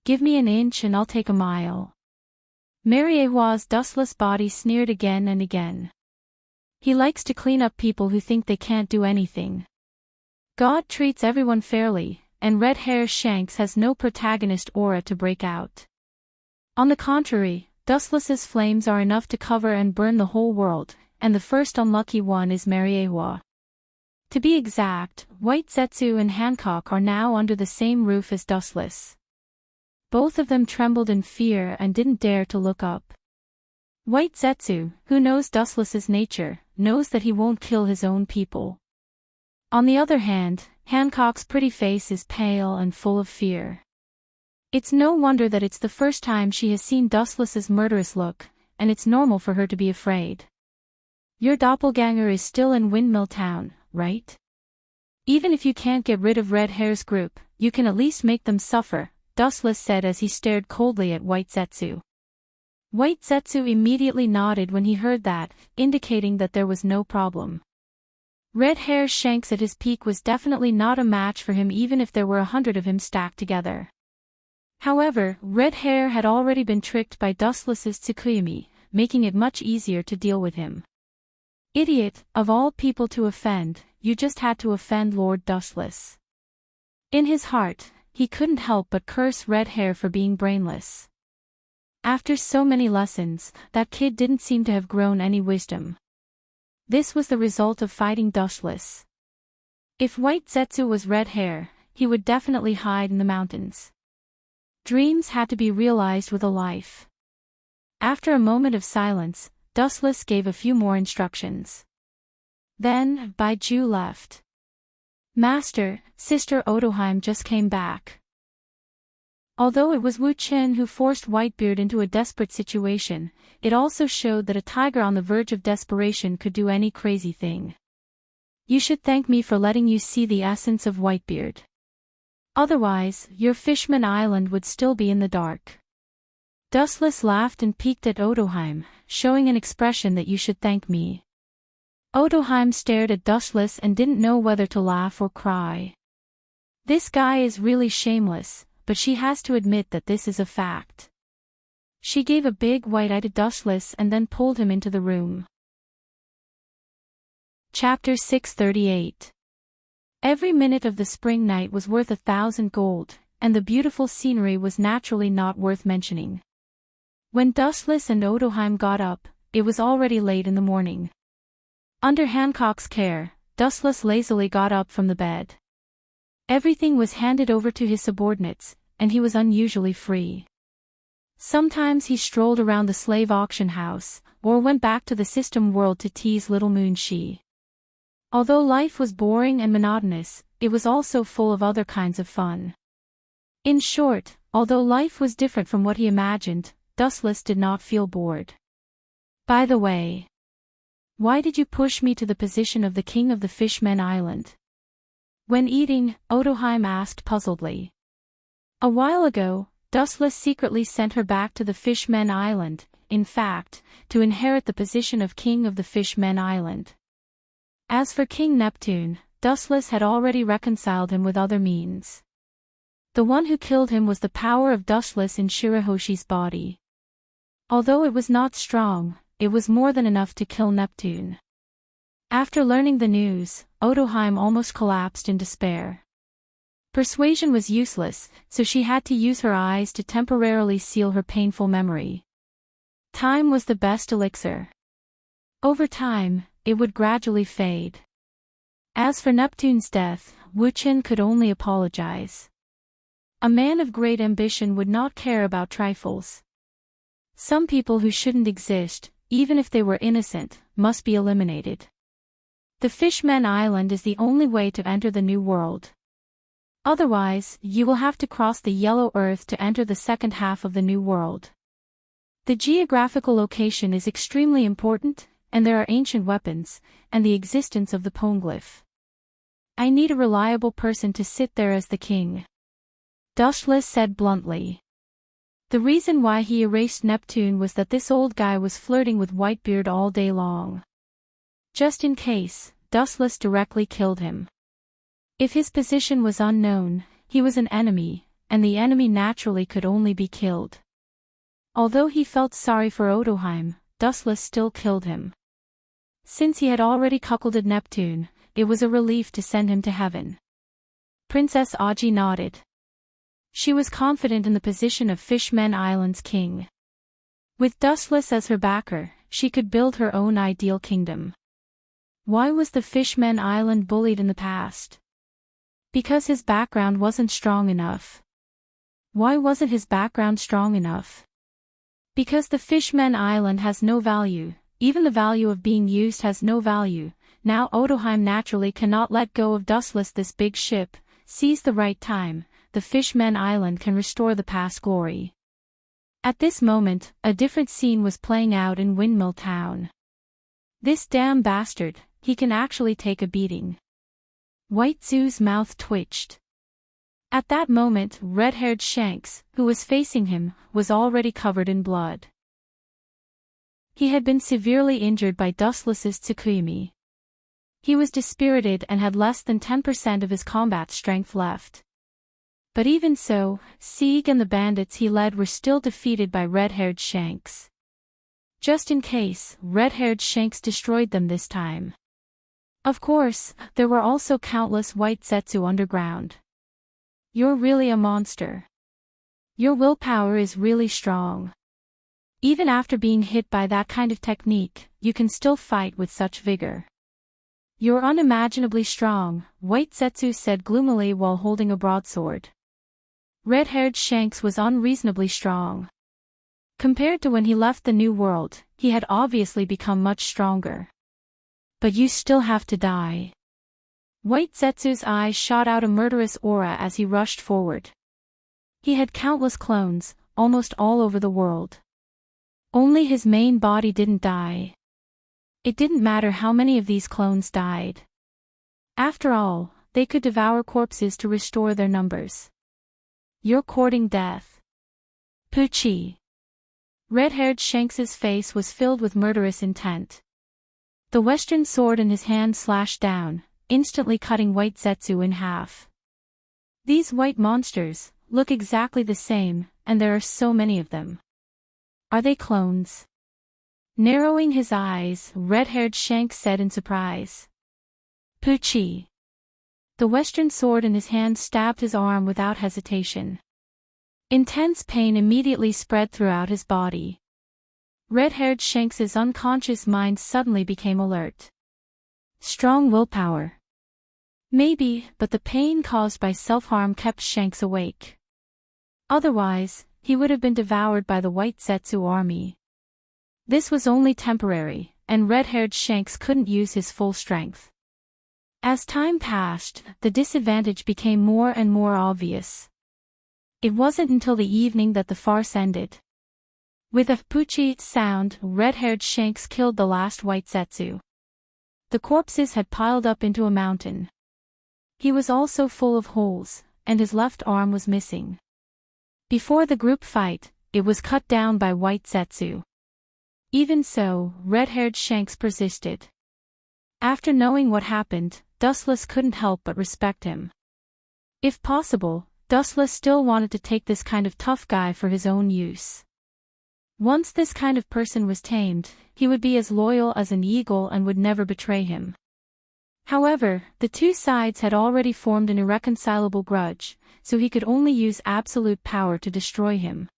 Give me an inch and I'll take a mile. Mariewa's dustless body sneered again and again. He likes to clean up people who think they can't do anything. God treats everyone fairly, and Red Hair Shanks has no protagonist aura to break out. On the contrary, Dustless's flames are enough to cover and burn the whole world, and the first unlucky one is Mariewa. To be exact, White Zetsu and Hancock are now under the same roof as Dustless. Both of them trembled in fear and didn't dare to look up. White Zetsu, who knows Dustless's nature, knows that he won't kill his own people. On the other hand, Hancock's pretty face is pale and full of fear. It's no wonder that it's the first time she has seen Dustless's murderous look, and it's normal for her to be afraid. Your doppelganger is still in Windmill Town, right? Even if you can't get rid of Red Hair's group, you can at least make them suffer, Dustless said as he stared coldly at White Zetsu. White Zetsu immediately nodded when he heard that, indicating that there was no problem. Red Hair Shanks at his peak was definitely not a match for him even if there were 100 of him stacked together. However, Red Hair had already been tricked by Dustless's Tsukuyomi, making it much easier to deal with him. Idiot, of all people to offend, you just had to offend Lord Dustless. In his heart, he couldn't help but curse Red Hair for being brainless. After so many lessons, that kid didn't seem to have grown any wisdom. This was the result of fighting Dustless. If White Zetsu was Red Hair, he would definitely hide in the mountains. Dreams had to be realized with a life. After a moment of silence, Dustless gave a few more instructions. Then, Baiju left. Master, Sister Otoheim just came back. Although it was Wu Qin who forced Whitebeard into a desperate situation, it also showed that a tiger on the verge of desperation could do any crazy thing. You should thank me for letting you see the essence of Whitebeard. Otherwise, your Fishman Island would still be in the dark. Dustless laughed and peeked at Otoheim, showing an expression that you should thank me. Otoheim stared at Dustless and didn't know whether to laugh or cry. This guy is really shameless, but she has to admit that this is a fact. She gave a big white eye to Dustless and then pulled him into the room. Chapter 638. Every minute of the spring night was worth 1,000 gold, and the beautiful scenery was naturally not worth mentioning. When Dustless and Otoheim got up, it was already late in the morning. Under Hancock's care, Dustless lazily got up from the bed. Everything was handed over to his subordinates, and he was unusually free. Sometimes he strolled around the slave auction house, or went back to the system world to tease Little Moon She. Although life was boring and monotonous, it was also full of other kinds of fun. In short, although life was different from what he imagined, Dustless did not feel bored. By the way, why did you push me to the position of the king of the Fishmen Island? When eating, Otoheim asked puzzledly. A while ago, Dustless secretly sent her back to the Fishmen Island, in fact, to inherit the position of king of the Fishmen Island. As for King Neptune, Dustless had already reconciled him with other means. The one who killed him was the power of Dustless in Shirahoshi's body. Although it was not strong, it was more than enough to kill Neptune. After learning the news, Otoheim almost collapsed in despair. Persuasion was useless, so she had to use her eyes to temporarily seal her painful memory. Time was the best elixir. Over time, it would gradually fade. As for Neptune's death, Wu Qin could only apologize. A man of great ambition would not care about trifles. Some people who shouldn't exist, even if they were innocent, must be eliminated. The Fishmen Island is the only way to enter the New World. Otherwise, you will have to cross the Yellow Earth to enter the second half of the New World. The geographical location is extremely important, and there are ancient weapons, and the existence of the poneglyph. I need a reliable person to sit there as the king. Dushless said bluntly. The reason why he erased Neptune was that this old guy was flirting with Whitebeard all day long. Just in case, Dustless directly killed him. If his position was unknown, he was an enemy, and the enemy naturally could only be killed. Although he felt sorry for Otoheim, Dustless still killed him. Since he had already cuckolded Neptune, it was a relief to send him to heaven. Princess Aji nodded. She was confident in the position of Fishmen Island's king. With Dustless as her backer, she could build her own ideal kingdom. Why was the Fishmen Island bullied in the past? Because his background wasn't strong enough. Why wasn't his background strong enough? Because the Fishmen Island has no value, even the value of being used has no value. Now Otoheim naturally cannot let go of Dustless. This big ship, seize the right time, the Fishmen Island can restore the past glory. At this moment, a different scene was playing out in Windmill Town. This damn bastard, he can actually take a beating. White Zoo's mouth twitched. At that moment, red-haired Shanks, who was facing him, was already covered in blood. He had been severely injured by Dustless's Tsukuyumi. He was dispirited and had less than 10% of his combat strength left. But even so, Sieg and the bandits he led were still defeated by red-haired Shanks. Just in case, red-haired Shanks destroyed them this time. Of course, there were also countless white Zetsu underground. You're really a monster. Your willpower is really strong. Even after being hit by that kind of technique, you can still fight with such vigor. You're unimaginably strong, White Zetsu said gloomily while holding a broadsword. Red-haired Shanks was unreasonably strong. Compared to when he left the New World, he had obviously become much stronger. But you still have to die. White Zetsu's eyes shot out a murderous aura as he rushed forward. He had countless clones, almost all over the world. Only his main body didn't die. It didn't matter how many of these clones died. After all, they could devour corpses to restore their numbers. You're courting death. Pucci. Red-haired Shanks's face was filled with murderous intent. The western sword in his hand slashed down, instantly cutting White Zetsu in half. These white monsters look exactly the same, and there are so many of them. Are they clones? Narrowing his eyes, red-haired Shanks said in surprise. Pucci. The western sword in his hand stabbed his arm without hesitation. Intense pain immediately spread throughout his body. Red-haired Shanks's unconscious mind suddenly became alert. Strong willpower. Maybe, but the pain caused by self-harm kept Shanks awake. Otherwise, he would have been devoured by the White Zetsu army. This was only temporary, and red-haired Shanks couldn't use his full strength. As time passed, the disadvantage became more and more obvious. It wasn't until the evening that the farce ended. With a Pucci sound, red-haired Shanks killed the last White Zetsu. The corpses had piled up into a mountain. He was also full of holes, and his left arm was missing. Before the group fight, it was cut down by White Zetsu. Even so, red-haired Shanks persisted. After knowing what happened, Dustless couldn't help but respect him. If possible, Dustless still wanted to take this kind of tough guy for his own use. Once this kind of person was tamed, he would be as loyal as an eagle and would never betray him. However, the two sides had already formed an irreconcilable grudge, so he could only use absolute power to destroy him.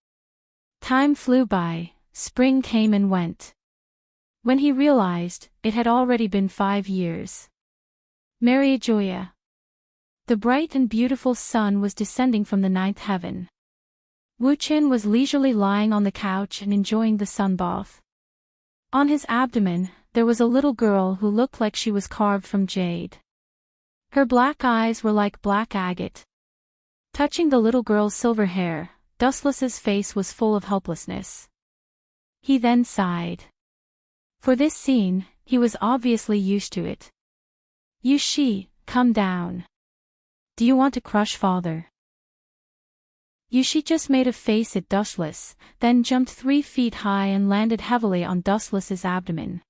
Time flew by, spring came and went. When he realized, it had already been 5 years. Maria Joya. The bright and beautiful sun was descending from the 9th heaven. Wu Qin was leisurely lying on the couch and enjoying the sunbath. On his abdomen, there was a little girl who looked like she was carved from jade. Her black eyes were like black agate. Touching the little girl's silver hair, Dustless's face was full of helplessness. He then sighed. For this scene, he was obviously used to it. Yushi, come down. Do you want to crush father? Yushi just made a face at Dustless, then jumped 3 feet high and landed heavily on Dustless's abdomen.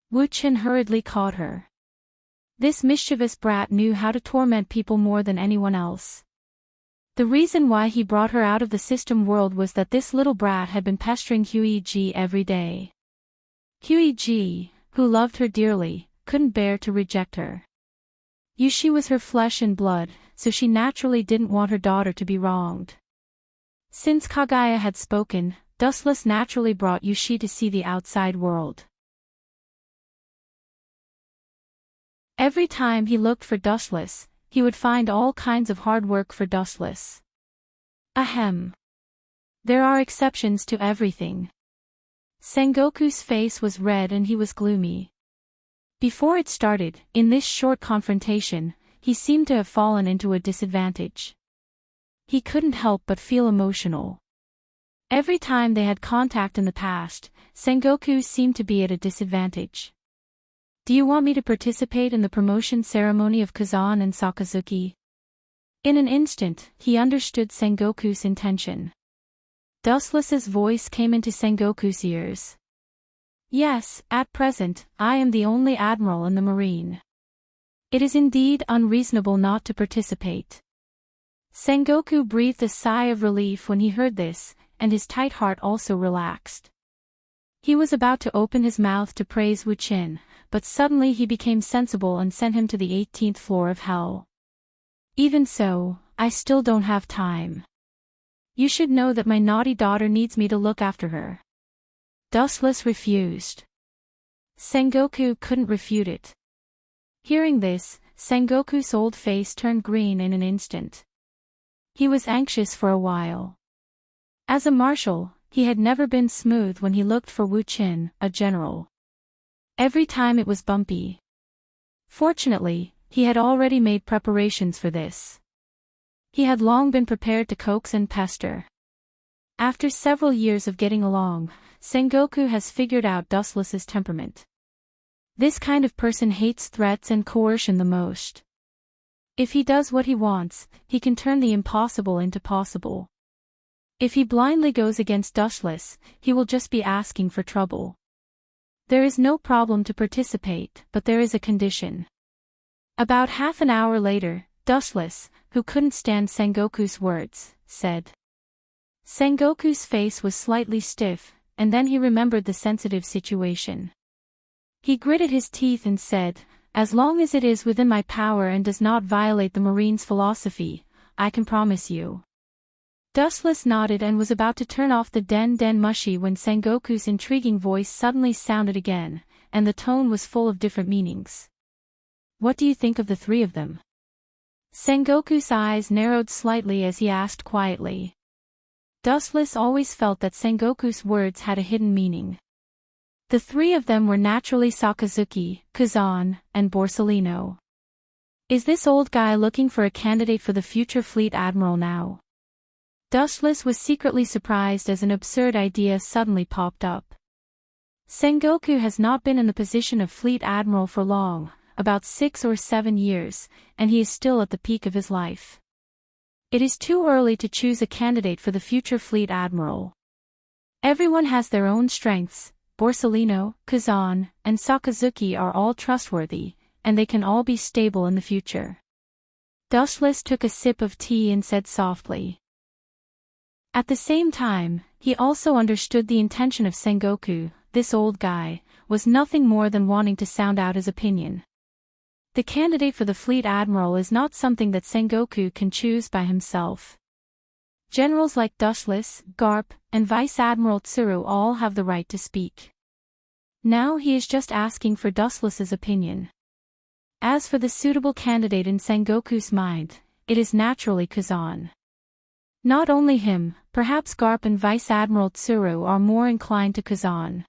Wu Qin hurriedly caught her. This mischievous brat knew how to torment people more than anyone else. The reason why he brought her out of the system world was that this little brat had been pestering Huiji every day. Huiji, who loved her dearly, couldn't bear to reject her. Yushi was her flesh and blood, so she naturally didn't want her daughter to be wronged. Since Kagaya had spoken, Dustless naturally brought Yushi to see the outside world. Every time he looked for Dustless, he would find all kinds of hard work for Dustless. Ahem. There are exceptions to everything. Sengoku's face was red and he was gloomy. Before it started, in this short confrontation, he seemed to have fallen into a disadvantage. He couldn't help but feel emotional. Every time they had contact in the past, Sengoku seemed to be at a disadvantage. Do you want me to participate in the promotion ceremony of Kazan and Sakazuki? In an instant, he understood Sengoku's intention. Dustless's voice came into Sengoku's ears. Yes, at present, I am the only admiral in the marine. It is indeed unreasonable not to participate. Sengoku breathed a sigh of relief when he heard this, and his tight heart also relaxed. He was about to open his mouth to praise Wu Qin, but suddenly he became sensible and sent him to the 18th floor of hell. Even so, I still don't have time. You should know that my naughty daughter needs me to look after her. Dustless refused. Sengoku couldn't refute it. Hearing this, Sengoku's old face turned green in an instant. He was anxious for a while. As a marshal, he had never been smooth when he looked for Wu Qin, a general. Every time it was bumpy. Fortunately, he had already made preparations for this. He had long been prepared to coax and pester. After several years of getting along, Sengoku has figured out Dustless's temperament. This kind of person hates threats and coercion the most. If he does what he wants, he can turn the impossible into possible. If he blindly goes against Dustless, he will just be asking for trouble. There is no problem to participate, but there is a condition. About half an hour later, Dustless, who couldn't stand Sengoku's words, said. Sengoku's face was slightly stiff, and then he remembered the sensitive situation. He gritted his teeth and said, as long as it is within my power and does not violate the Marine's philosophy, I can promise you. Dustless nodded and was about to turn off the Den Den Mushi when Sengoku's intriguing voice suddenly sounded again, and the tone was full of different meanings. What do you think of the 3 of them? Sengoku's eyes narrowed slightly as he asked quietly. Dustless always felt that Sengoku's words had a hidden meaning. The 3 of them were naturally Sakazuki, Kazan, and Borsellino. Is this old guy looking for a candidate for the future fleet admiral now? Dustless was secretly surprised as an absurd idea suddenly popped up. Sengoku has not been in the position of fleet admiral for long, about 6 or 7 years, and he is still at the peak of his life. It is too early to choose a candidate for the future fleet admiral. Everyone has their own strengths. Borsellino, Kazan, and Sakazuki are all trustworthy, and they can all be stable in the future. Dustless took a sip of tea and said softly. At the same time, he also understood the intention of Sengoku. This old guy was nothing more than wanting to sound out his opinion. The candidate for the Fleet Admiral is not something that Sengoku can choose by himself. Generals like Dushless, Garp, and Vice Admiral Tsuru all have the right to speak. Now he is just asking for Dustless's opinion. As for the suitable candidate in Sengoku's mind, it is naturally Kazan. Not only him, perhaps Garp and Vice Admiral Tsuru are more inclined to Kazan.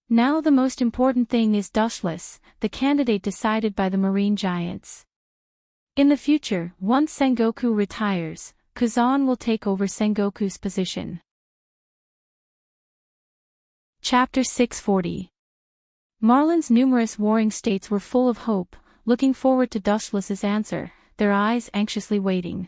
Now the most important thing is Dushless, the candidate decided by the marine giants. In the future, once Sengoku retires, Kazan will take over Sengoku's position. Chapter 640. Marlin's numerous warring states were full of hope, looking forward to Dushless's answer, their eyes anxiously waiting.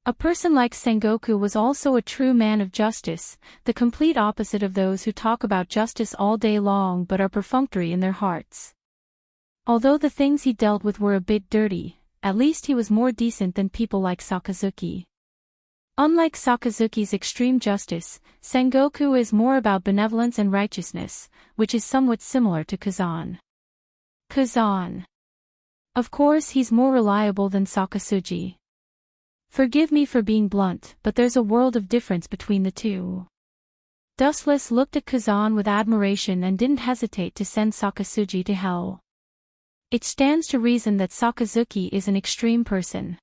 A person like Sengoku was also a true man of justice, the complete opposite of those who talk about justice all day long but are perfunctory in their hearts. Although the things he dealt with were a bit dirty, at least he was more decent than people like Sakazuki. Unlike Sakazuki's extreme justice, Sengoku is more about benevolence and righteousness, which is somewhat similar to Kazan. Kazan. Of course he's more reliable than Sakazuki. Forgive me for being blunt, but there's a world of difference between the two. Dustless looked at Kazan with admiration and didn't hesitate to send Sakazuki to hell. It stands to reason that Sakazuki is an extreme person.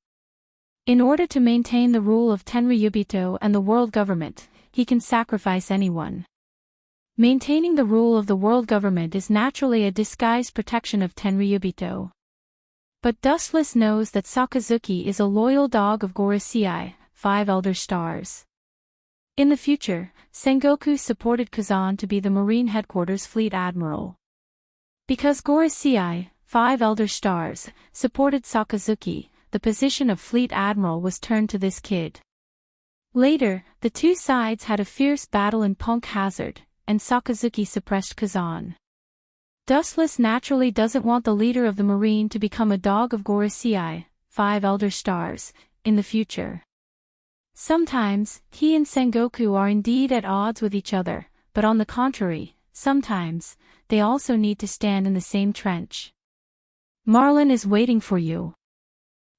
In order to maintain the rule of Tenryubito and the world government, he can sacrifice anyone. Maintaining the rule of the world government is naturally a disguised protection of Tenryubito. But Dustless knows that Sakazuki is a loyal dog of Gorosei, 5 elder stars. In the future, Sengoku supported Kazan to be the Marine Headquarters Fleet Admiral. Because Gorosei, 5 elder stars, supported Sakazuki, the position of Fleet Admiral was turned to this kid. Later, the two sides had a fierce battle in Punk Hazard, and Sakazuki suppressed Kazan. Dustless naturally doesn't want the leader of the Marine to become a dog of Gorosei, 5 elder stars, in the future. Sometimes, he and Sengoku are indeed at odds with each other, but on the contrary, sometimes, they also need to stand in the same trench. Marlin is waiting for you.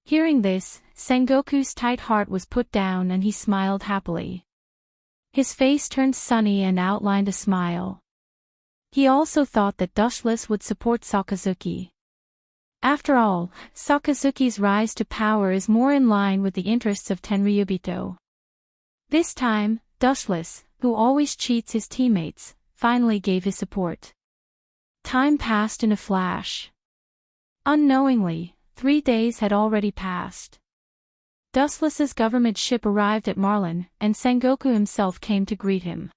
Hearing this, Sengoku's tight heart was put down and he smiled happily. His face turned sunny and outlined a smile. He also thought that Dustless would support Sakazuki. After all, Sakazuki's rise to power is more in line with the interests of Tenryubito. This time, Dustless, who always cheats his teammates, finally gave his support. Time passed in a flash. Unknowingly, 3 days had already passed. Dustless's government ship arrived at Marlin, and Sengoku himself came to greet him.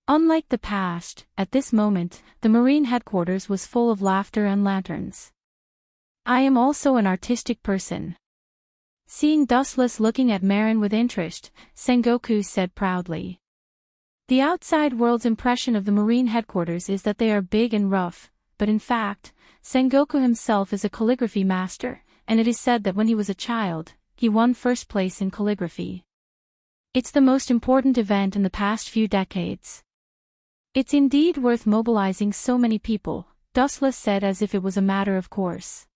Unlike the past, at this moment, the Marine headquarters was full of laughter and lanterns. I am also an artistic person. Seeing Dustless looking at Marin with interest, Sengoku said proudly. The outside world's impression of the Marine headquarters is that they are big and rough, but in fact, Sengoku himself is a calligraphy master, and it is said that when he was a child, he won first place in calligraphy. It's the most important event in the past few decades. It's indeed worth mobilizing so many people, Dustless said as if it was a matter of course.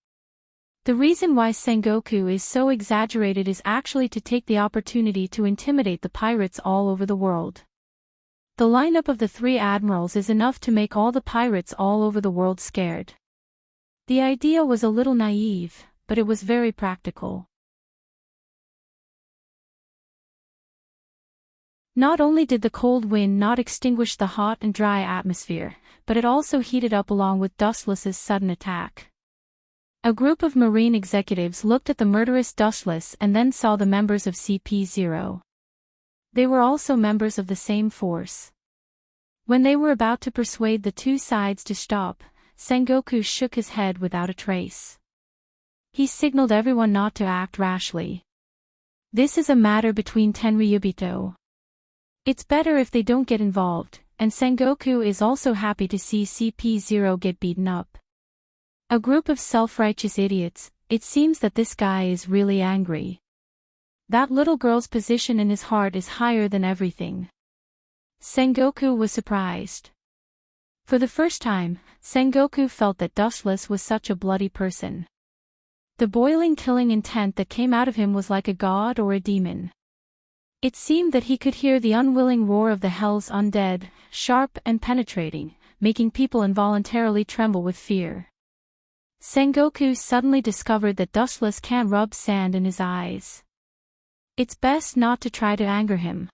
The reason why Sengoku is so exaggerated is actually to take the opportunity to intimidate the pirates all over the world. The lineup of the 3 admirals is enough to make all the pirates all over the world scared. The idea was a little naive, but it was very practical. Not only did the cold wind not extinguish the hot and dry atmosphere, but it also heated up along with Dustless's sudden attack. A group of Marine executives looked at the murderous Dustless and then saw the members of CP0. They were also members of the same force. When they were about to persuade the two sides to stop, Sengoku shook his head without a trace. He signaled everyone not to act rashly. This is a matter between Tenryubito. It's better if they don't get involved, and Sengoku is also happy to see CP0 get beaten up. A group of self-righteous idiots, it seems that this guy is really angry. That little girl's position in his heart is higher than everything. Sengoku was surprised. For the first time, Sengoku felt that Dustless was such a bloody person. The boiling killing intent that came out of him was like a god or a demon. It seemed that he could hear the unwilling roar of the hell's undead, sharp and penetrating, making people involuntarily tremble with fear. Sengoku suddenly discovered that Dustless can't rub sand in his eyes. It's best not to try to anger him.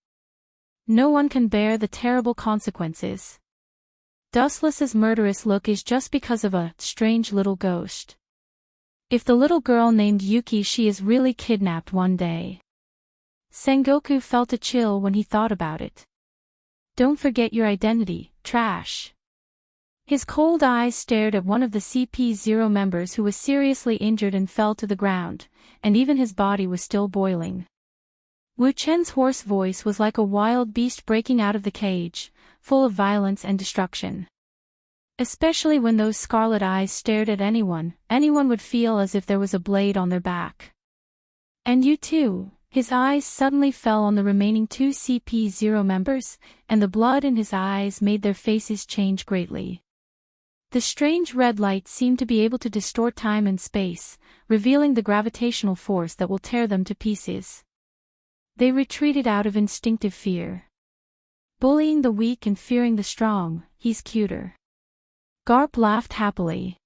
No one can bear the terrible consequences. Dustless's murderous look is just because of a strange little ghost. If the little girl named Yuki she is really kidnapped one day. Sengoku felt a chill when he thought about it. Don't forget your identity, trash. His cold eyes stared at one of the CP0 members who was seriously injured and fell to the ground, and even his body was still boiling. Wu Chen's hoarse voice was like a wild beast breaking out of the cage, full of violence and destruction. Especially when those scarlet eyes stared at anyone would feel as if there was a blade on their back. And you too. His eyes suddenly fell on the remaining two CP0 members, and the blood in his eyes made their faces change greatly. The strange red light seemed to be able to distort time and space, revealing the gravitational force that will tear them to pieces. They retreated out of instinctive fear. Bullying the weak and fearing the strong, he's cuter. Garp laughed happily.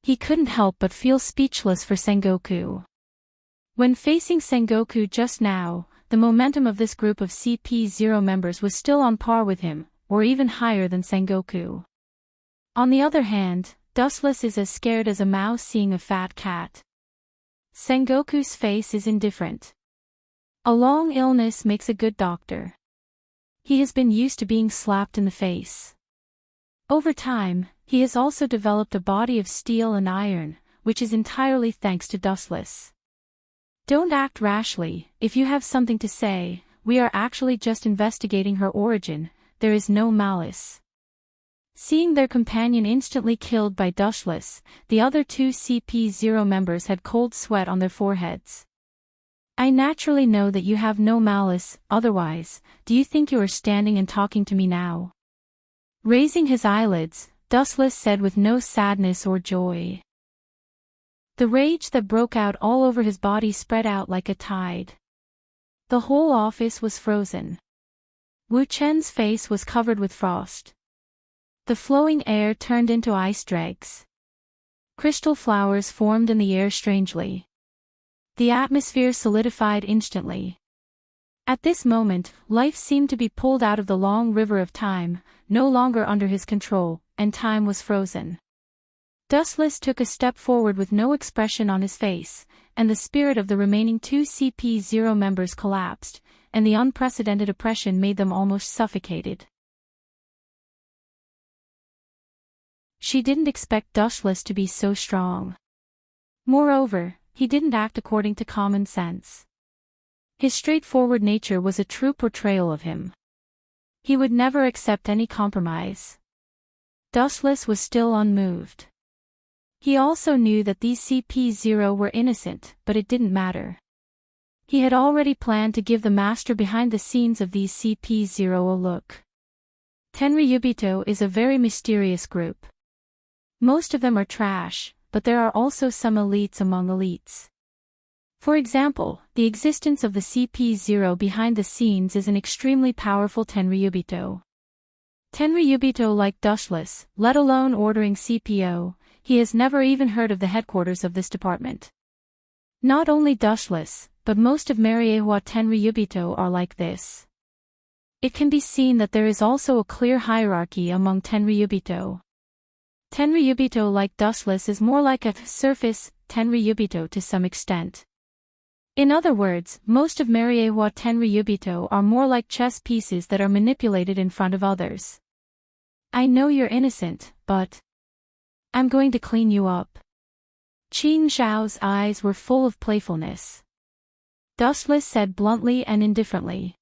He couldn't help but feel speechless for Sengoku. When facing Sengoku just now, the momentum of this group of CP0 members was still on par with him, or even higher than Sengoku. On the other hand, Dustless is as scared as a mouse seeing a fat cat. Sengoku's face is indifferent. A long illness makes a good doctor. He has been used to being slapped in the face. Over time, he has also developed a body of steel and iron, which is entirely thanks to Dustless. Don't act rashly. If you have something to say, we are actually just investigating her origin, there is no malice. Seeing their companion instantly killed by Dustless, the other two CP0 members had cold sweat on their foreheads. I naturally know that you have no malice, otherwise, do you think you are standing and talking to me now? Raising his eyelids, Dustless said with no sadness or joy. The rage that broke out all over his body spread out like a tide. The whole office was frozen. Wu Chen's face was covered with frost. The flowing air turned into ice dregs. Crystal flowers formed in the air strangely. The atmosphere solidified instantly. At this moment, life seemed to be pulled out of the long river of time, no longer under his control, and time was frozen. Dustless took a step forward with no expression on his face, and the spirit of the remaining two CP0 members collapsed, and the unprecedented oppression made them almost suffocated. She didn't expect Dustless to be so strong. Moreover, he didn't act according to common sense. His straightforward nature was a true portrayal of him. He would never accept any compromise. Dustless was still unmoved. He also knew that these CP0 were innocent, but it didn't matter. He had already planned to give the master behind the scenes of these CP0 a look. Tenryubito is a very mysterious group. Most of them are trash, but there are also some elites among elites. For example, the existence of the CP0 behind the scenes is an extremely powerful Tenryubito. Tenryubito like Dustless, let alone ordering CPO, he has never even heard of the headquarters of this department. Not only Dustless, but most of Mariewa Tenryubito are like this. It can be seen that there is also a clear hierarchy among Tenryubito. Tenryubito like Dustless is more like a surface Tenryubito to some extent. In other words, most of Mariewa Tenryubito are more like chess pieces that are manipulated in front of others. I know you're innocent, but I'm going to clean you up. Qing Zhao's eyes were full of playfulness. Dustless said bluntly and indifferently.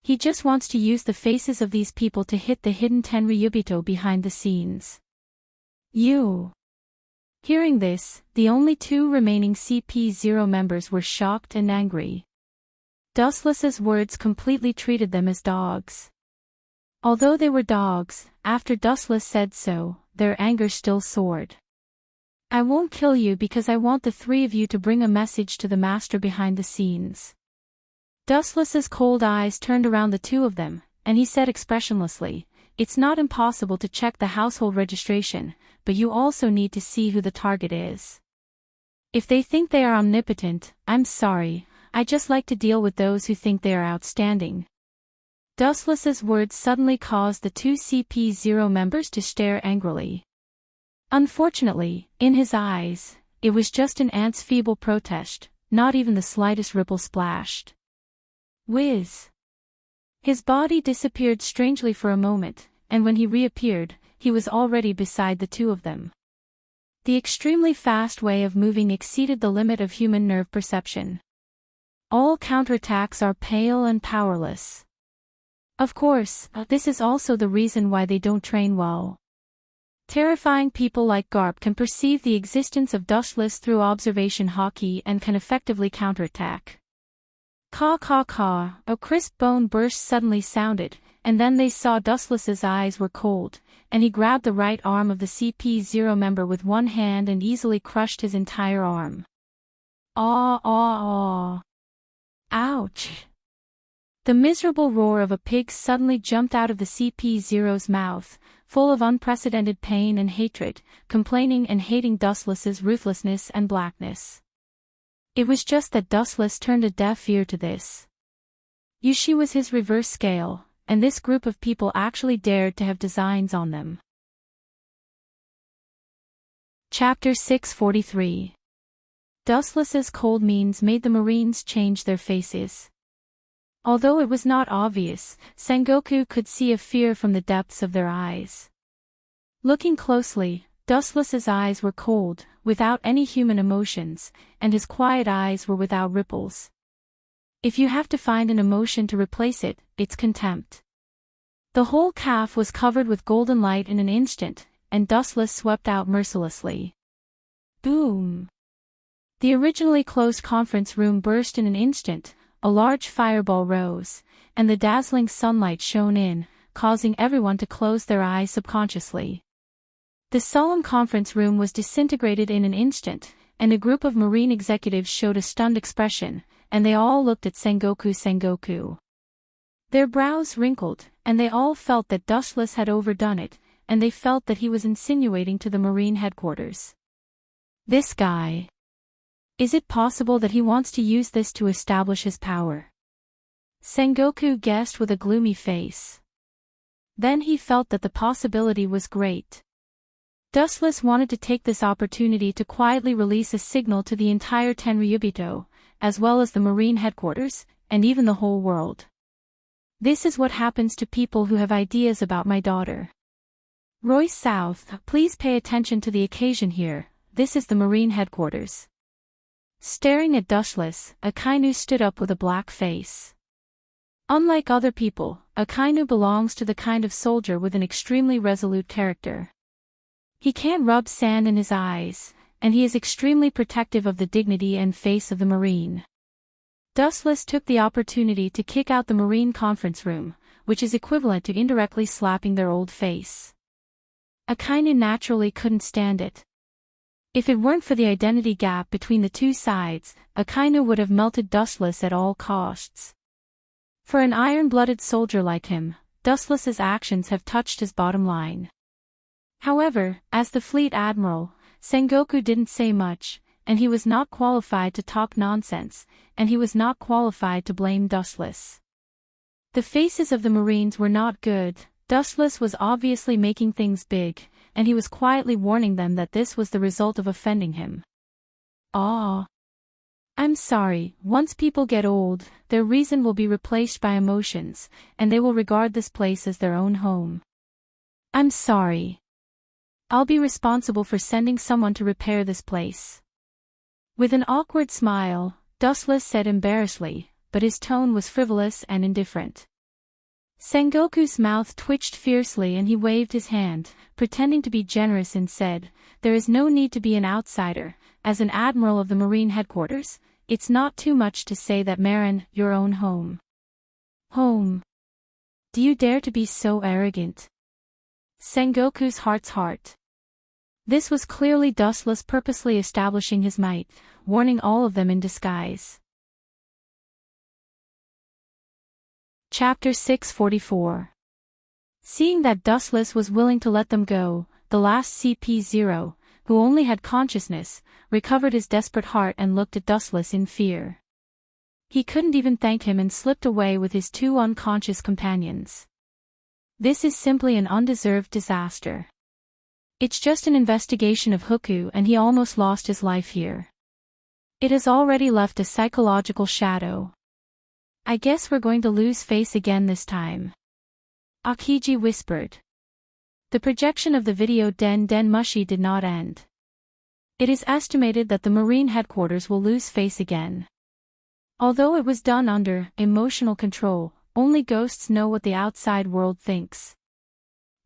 He just wants to use the faces of these people to hit the hidden Tenryubito behind the scenes. You. Hearing this, the only two remaining CP0 members were shocked and angry. Dustless's words completely treated them as dogs. Although they were dogs, after Dustless said so, their anger still soared. I won't kill you because I want the three of you to bring a message to the master behind the scenes. Dustless's cold eyes turned around the two of them, and he said expressionlessly, it's not impossible to check the household registration, but you also need to see who the target is. If they think they are omnipotent, I'm sorry, I just like to deal with those who think they are outstanding. Dustless's words suddenly caused the two CP0 members to stare angrily. Unfortunately, in his eyes, it was just an ant's feeble protest, not even the slightest ripple splashed. Whiz! His body disappeared strangely for a moment, and when he reappeared, he was already beside the two of them. The extremely fast way of moving exceeded the limit of human nerve perception. All counterattacks are pale and powerless. Of course, this is also the reason why they don't train well. Terrifying people like Garp can perceive the existence of Dustless through observation hockey and can effectively counterattack. Caw caw caw, a crisp bone burst suddenly sounded, and then they saw Dustless's eyes were cold, and he grabbed the right arm of the CP0 member with one hand and easily crushed his entire arm. Aw aw aw. Ouch. The miserable roar of a pig suddenly jumped out of the CP0's mouth, full of unprecedented pain and hatred, complaining and hating Dustless's ruthlessness and blackness. It was just that Dustless turned a deaf ear to this. Yushi was his reverse scale, and this group of people actually dared to have designs on them. Chapter 643. Dustless's cold means made the Marines change their faces. Although it was not obvious, Sengoku could see a fear from the depths of their eyes. Looking closely, Dustless's eyes were cold, without any human emotions, and his quiet eyes were without ripples. If you have to find an emotion to replace it, it's contempt. The whole calf was covered with golden light in an instant, and Dustless swept out mercilessly. Boom! The originally closed conference room burst in an instant, a large fireball rose, and the dazzling sunlight shone in, causing everyone to close their eyes subconsciously. The solemn conference room was disintegrated in an instant, and a group of Marine executives showed a stunned expression, and they all looked at Sengoku. Their brows wrinkled, and they all felt that Dustless had overdone it, and they felt that he was insinuating to the Marine headquarters. This guy. Is it possible that he wants to use this to establish his power? Sengoku guessed with a gloomy face. Then he felt that the possibility was great. Dustless wanted to take this opportunity to quietly release a signal to the entire Tenryubito, as well as the Marine headquarters, and even the whole world. This is what happens to people who have ideas about my daughter. Royce South, please pay attention to the occasion here, this is the Marine headquarters. Staring at Dustless, Akainu stood up with a black face. Unlike other people, Akainu belongs to the kind of soldier with an extremely resolute character. He can't rub sand in his eyes, and he is extremely protective of the dignity and face of the Marine. Dustless took the opportunity to kick out the Marine conference room, which is equivalent to indirectly slapping their old face. Akainu naturally couldn't stand it. If it weren't for the identity gap between the two sides, Akainu would have melted Dustless at all costs. For an iron-blooded soldier like him, Dustless's actions have touched his bottom line. However, as the fleet admiral, Sengoku didn't say much, and he was not qualified to talk nonsense, and he was not qualified to blame Dustless. The faces of the Marines were not good. Dustless was obviously making things big, and he was quietly warning them that this was the result of offending him. I'm sorry, once people get old, their reason will be replaced by emotions, and they will regard this place as their own home. I'm sorry. I'll be responsible for sending someone to repair this place. With an awkward smile, Dustless said embarrassedly, but his tone was frivolous and indifferent. Sengoku's mouth twitched fiercely and he waved his hand, pretending to be generous and said, "There is no need to be an outsider. As an admiral of the Marine headquarters, it's not too much to say that Marin, your own home." Home. Do you dare to be so arrogant? Sengoku's heart's heart. This was clearly Dustless purposely establishing his might, warning all of them in disguise. Chapter 644. Seeing that Dustless was willing to let them go, the last CP0, who only had consciousness, recovered his desperate heart and looked at Dustless in fear. He couldn't even thank him and slipped away with his two unconscious companions. This is simply an undeserved disaster. It's just an investigation of Huku and he almost lost his life here. It has already left a psychological shadow. I guess we're going to lose face again this time. Akiji whispered. The projection of the video Den Mushi did not end. It is estimated that the Marine headquarters will lose face again. Although it was done under emotional control, only ghosts know what the outside world thinks.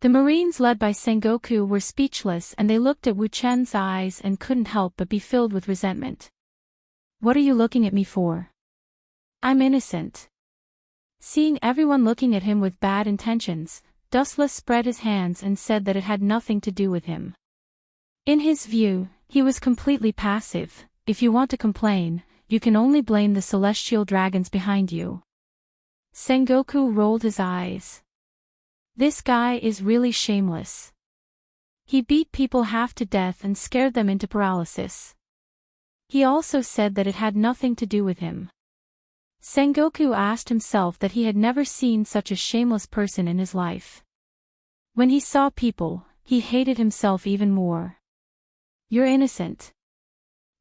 The Marines led by Sengoku were speechless and they looked at Wu Chen's eyes and couldn't help but be filled with resentment. What are you looking at me for? I'm innocent. Seeing everyone looking at him with bad intentions, Dustless spread his hands and said that it had nothing to do with him. In his view, he was completely passive. If you want to complain, you can only blame the celestial dragons behind you. Sengoku rolled his eyes. This guy is really shameless. He beat people half to death and scared them into paralysis. He also said that it had nothing to do with him. Sengoku asked himself that he had never seen such a shameless person in his life. When he saw people, he hated himself even more. You're innocent.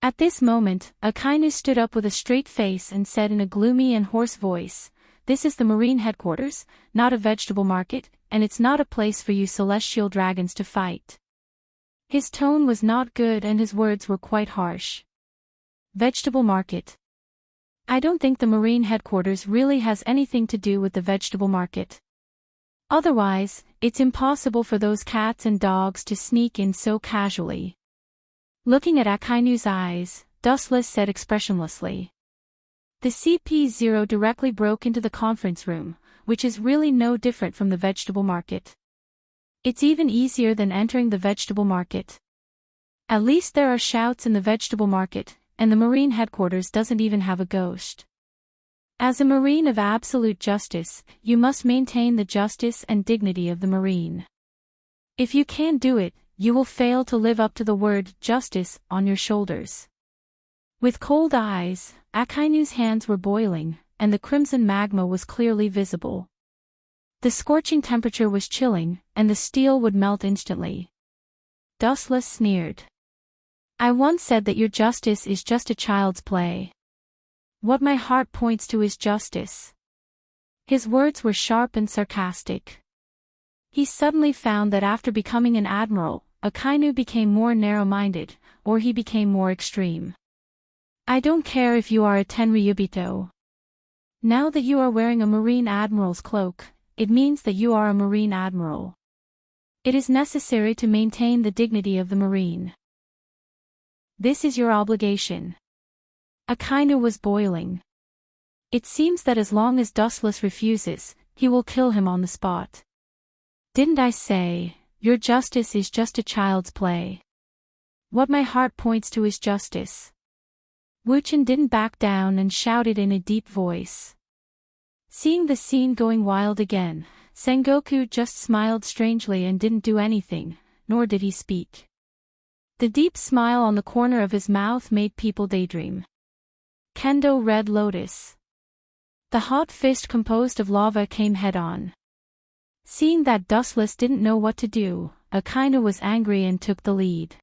At this moment, Akainu stood up with a straight face and said in a gloomy and hoarse voice, "This is the Marine headquarters, not a vegetable market, and it's not a place for you celestial dragons to fight." His tone was not good and his words were quite harsh. Vegetable market. I don't think the Marine headquarters really has anything to do with the vegetable market. Otherwise, it's impossible for those cats and dogs to sneak in so casually. Looking at Akainu's eyes, Dustless said expressionlessly. The CP0 directly broke into the conference room, which is really no different from the vegetable market. It's even easier than entering the vegetable market. At least there are shouts in the vegetable market, and the Marine headquarters doesn't even have a ghost. As a Marine of absolute justice, you must maintain the justice and dignity of the Marine. If you can't do it, you will fail to live up to the word justice on your shoulders. With cold eyes, Akainu's hands were boiling, and the crimson magma was clearly visible. The scorching temperature was chilling, and the steel would melt instantly. Dustless sneered. I once said that your justice is just a child's play. What my heart points to is justice. His words were sharp and sarcastic. He suddenly found that after becoming an admiral, Akainu became more narrow-minded, or he became more extreme. I don't care if you are a Tenryubito. Now that you are wearing a Marine Admiral's cloak, it means that you are a Marine Admiral. It is necessary to maintain the dignity of the Marine. This is your obligation. Akainu was boiling. It seems that as long as Dustless refuses, he will kill him on the spot. Didn't I say, your justice is just a child's play? What my heart points to is justice. Wuchen didn't back down and shouted in a deep voice. Seeing the scene going wild again, Sengoku just smiled strangely and didn't do anything, nor did he speak. The deep smile on the corner of his mouth made people daydream. Kendo Red Lotus. The hot fist composed of lava came head-on. Seeing that Dustless didn't know what to do, Akainu was angry and took the lead.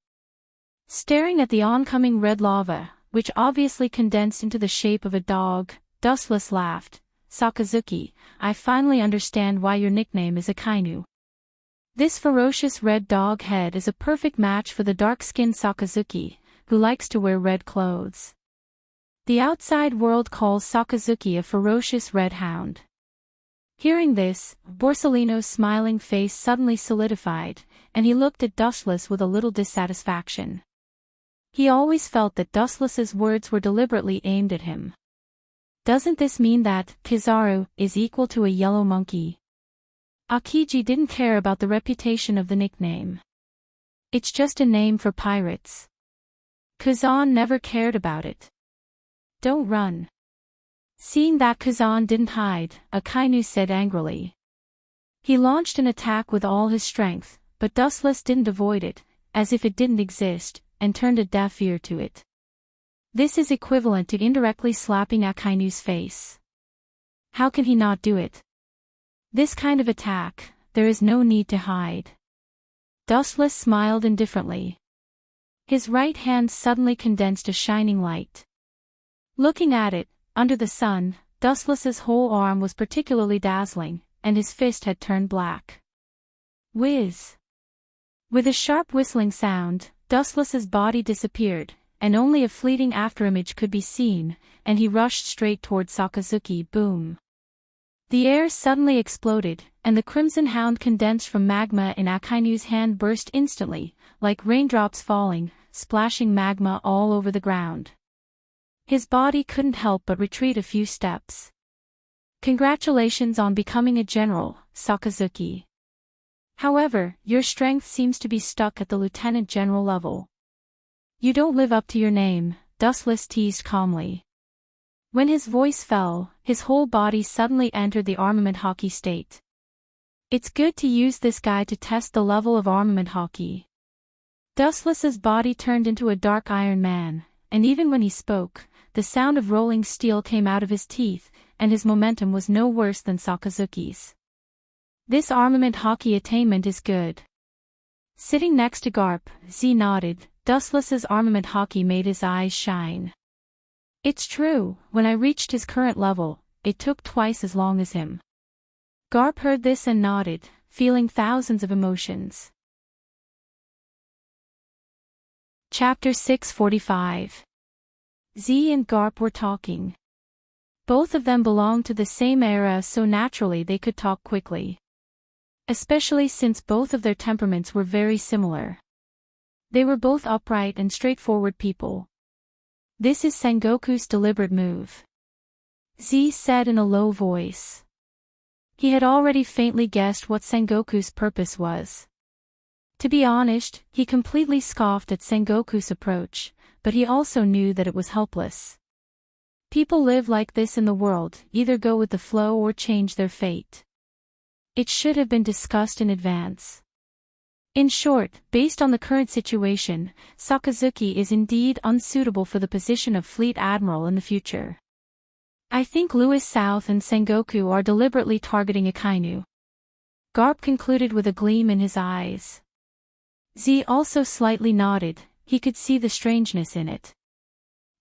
Staring at the oncoming red lava, which obviously condensed into the shape of a dog, Dustless laughed. Sakazuki, I finally understand why your nickname is Akainu. This ferocious red dog head is a perfect match for the dark-skinned Sakazuki, who likes to wear red clothes. The outside world calls Sakazuki a ferocious red hound. Hearing this, Borsellino's smiling face suddenly solidified, and he looked at Dustless with a little dissatisfaction. He always felt that Dustless's words were deliberately aimed at him. Doesn't this mean that Kizaru is equal to a yellow monkey? Akiji didn't care about the reputation of the nickname. It's just a name for pirates. Kazan never cared about it. Don't run. Seeing that Kazan didn't hide, Akainu said angrily. He launched an attack with all his strength, but Dustless didn't avoid it, as if it didn't exist, and turned a deaf ear to it. This is equivalent to indirectly slapping Akainu's face. How can he not do it? This kind of attack, there is no need to hide. Dustless smiled indifferently. His right hand suddenly condensed a shining light. Looking at it, under the sun, Dustless's whole arm was particularly dazzling, and his fist had turned black. Whiz! With a sharp whistling sound, Dustless's body disappeared, and only a fleeting afterimage could be seen, and he rushed straight toward Sakazuki. Boom! The air suddenly exploded, and the crimson hound condensed from magma in Akainu's hand burst instantly, like raindrops falling, splashing magma all over the ground. His body couldn't help but retreat a few steps. Congratulations on becoming a general, Sakazuki. However, your strength seems to be stuck at the lieutenant general level. You don't live up to your name, Dustless teased calmly. When his voice fell, his whole body suddenly entered the armament hockey state. It's good to use this guy to test the level of armament hockey. Dustless's body turned into a dark Iron Man, and even when he spoke, the sound of rolling steel came out of his teeth, and his momentum was no worse than Sakazuki's. This armament hockey attainment is good. Sitting next to Garp, Z nodded. Dustless's armament hockey made his eyes shine. It's true, when I reached his current level, it took twice as long as him. Garp heard this and nodded, feeling thousands of emotions. Chapter 645. Z and Garp were talking. Both of them belonged to the same era, so naturally they could talk quickly. Especially since both of their temperaments were very similar. They were both upright and straightforward people. This is Sengoku's deliberate move. Z said in a low voice. He had already faintly guessed what Sengoku's purpose was. To be honest, he completely scoffed at Sengoku's approach, but he also knew that it was helpless. People live like this in the world, either go with the flow or change their fate. It should have been discussed in advance. In short, based on the current situation, Sakazuki is indeed unsuitable for the position of Fleet Admiral in the future. I think Louis South and Sengoku are deliberately targeting Akainu. Garp concluded with a gleam in his eyes. Z also slightly nodded, he could see the strangeness in it.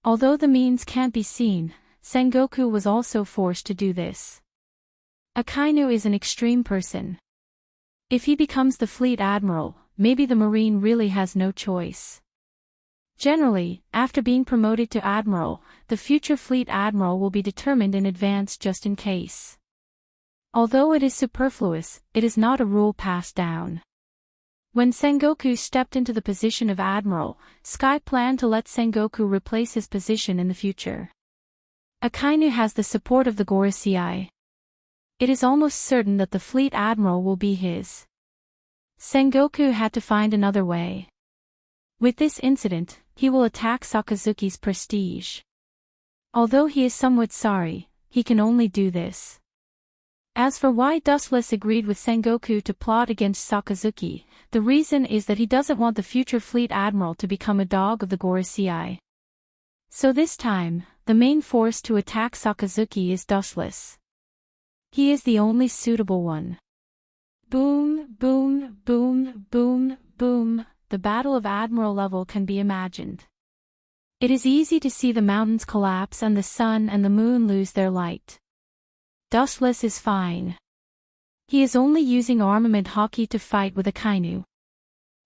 Although the means can't be seen, Sengoku was also forced to do this. Akainu is an extreme person. If he becomes the Fleet Admiral, maybe the Marine really has no choice. Generally, after being promoted to Admiral, the future Fleet Admiral will be determined in advance just in case. Although it is superfluous, it is not a rule passed down. When Sengoku stepped into the position of Admiral, Sky planned to let Sengoku replace his position in the future. Akainu has the support of the Gorosei. It is almost certain that the Fleet Admiral will be his. Sengoku had to find another way. With this incident, he will attack Sakazuki's prestige. Although he is somewhat sorry, he can only do this. As for why Dustless agreed with Sengoku to plot against Sakazuki, the reason is that he doesn't want the future Fleet Admiral to become a dog of the Gorosei. So this time, the main force to attack Sakazuki is Dustless. He is the only suitable one. Boom, boom, boom, boom, boom, the battle of Admiral level can be imagined. It is easy to see the mountains collapse and the sun and the moon lose their light. Dustless is fine. He is only using armament hockey to fight with Akainu.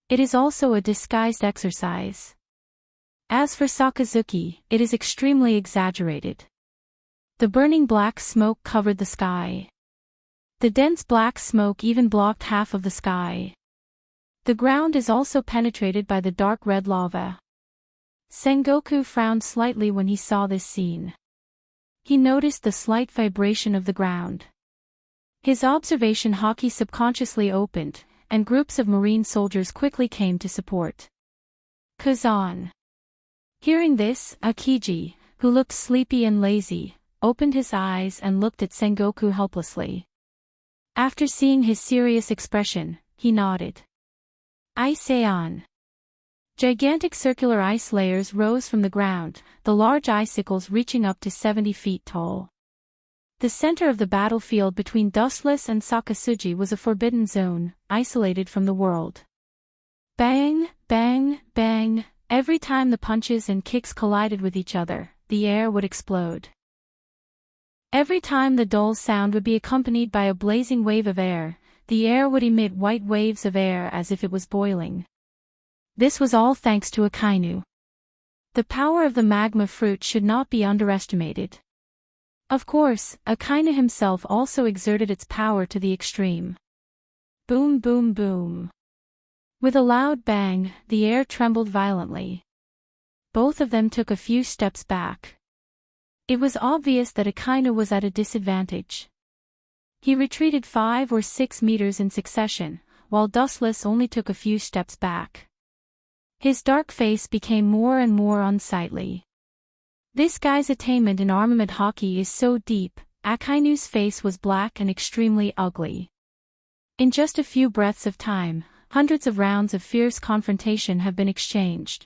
It is also a disguised exercise. As for Sakazuki, it is extremely exaggerated. The burning black smoke covered the sky. The dense black smoke even blocked half of the sky. The ground is also penetrated by the dark red lava. Sengoku frowned slightly when he saw this scene. He noticed the slight vibration of the ground. His observation haki subconsciously opened, and groups of marine soldiers quickly came to support Kazan. Hearing this, Akiji, who looked sleepy and lazy, opened his eyes and looked at Sengoku helplessly. After seeing his serious expression, he nodded. Iseon. Gigantic circular ice layers rose from the ground, the large icicles reaching up to 70 feet tall. The center of the battlefield between Dustless and Sakasuji was a forbidden zone, isolated from the world. Bang, bang, bang, every time the punches and kicks collided with each other, the air would explode. Every time the dull sound would be accompanied by a blazing wave of air, the air would emit white waves of air as if it was boiling. This was all thanks to Akainu. The power of the magma fruit should not be underestimated. Of course, Akainu himself also exerted its power to the extreme. Boom, boom, boom. With a loud bang, the air trembled violently. Both of them took a few steps back. It was obvious that Akainu was at a disadvantage. He retreated 5 or 6 meters in succession, while Dustless only took a few steps back. His dark face became more and more unsightly. This guy's attainment in armament haki is so deep. Akainu's face was black and extremely ugly. In just a few breaths of time, hundreds of rounds of fierce confrontation have been exchanged.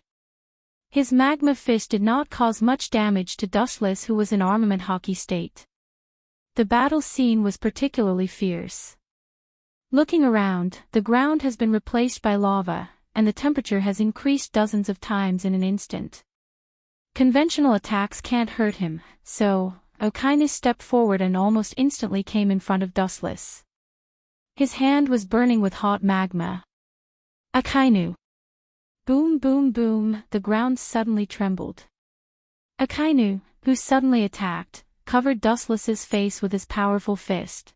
His magma fist did not cause much damage to Dustless, who was in armament haki state. The battle scene was particularly fierce. Looking around, the ground has been replaced by lava, and the temperature has increased dozens of times in an instant. Conventional attacks can't hurt him, so Akainu stepped forward and almost instantly came in front of Dustless. His hand was burning with hot magma. Akainu. Boom, boom, boom, the ground suddenly trembled. Akainu, who suddenly attacked, covered Dustless's face with his powerful fist.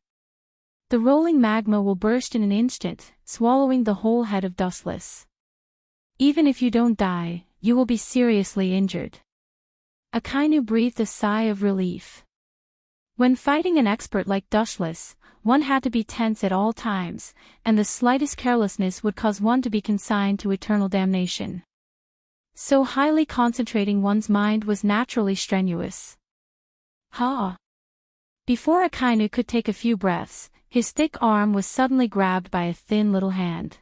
The rolling magma will burst in an instant, swallowing the whole head of Dustless. Even if you don't die, you will be seriously injured. Akainu breathed a sigh of relief. When fighting an expert like Dustless, one had to be tense at all times, and the slightest carelessness would cause one to be consigned to eternal damnation. So highly concentrating one's mind was naturally strenuous. Ha! Before Akainu could take a few breaths, his thick arm was suddenly grabbed by a thin little hand.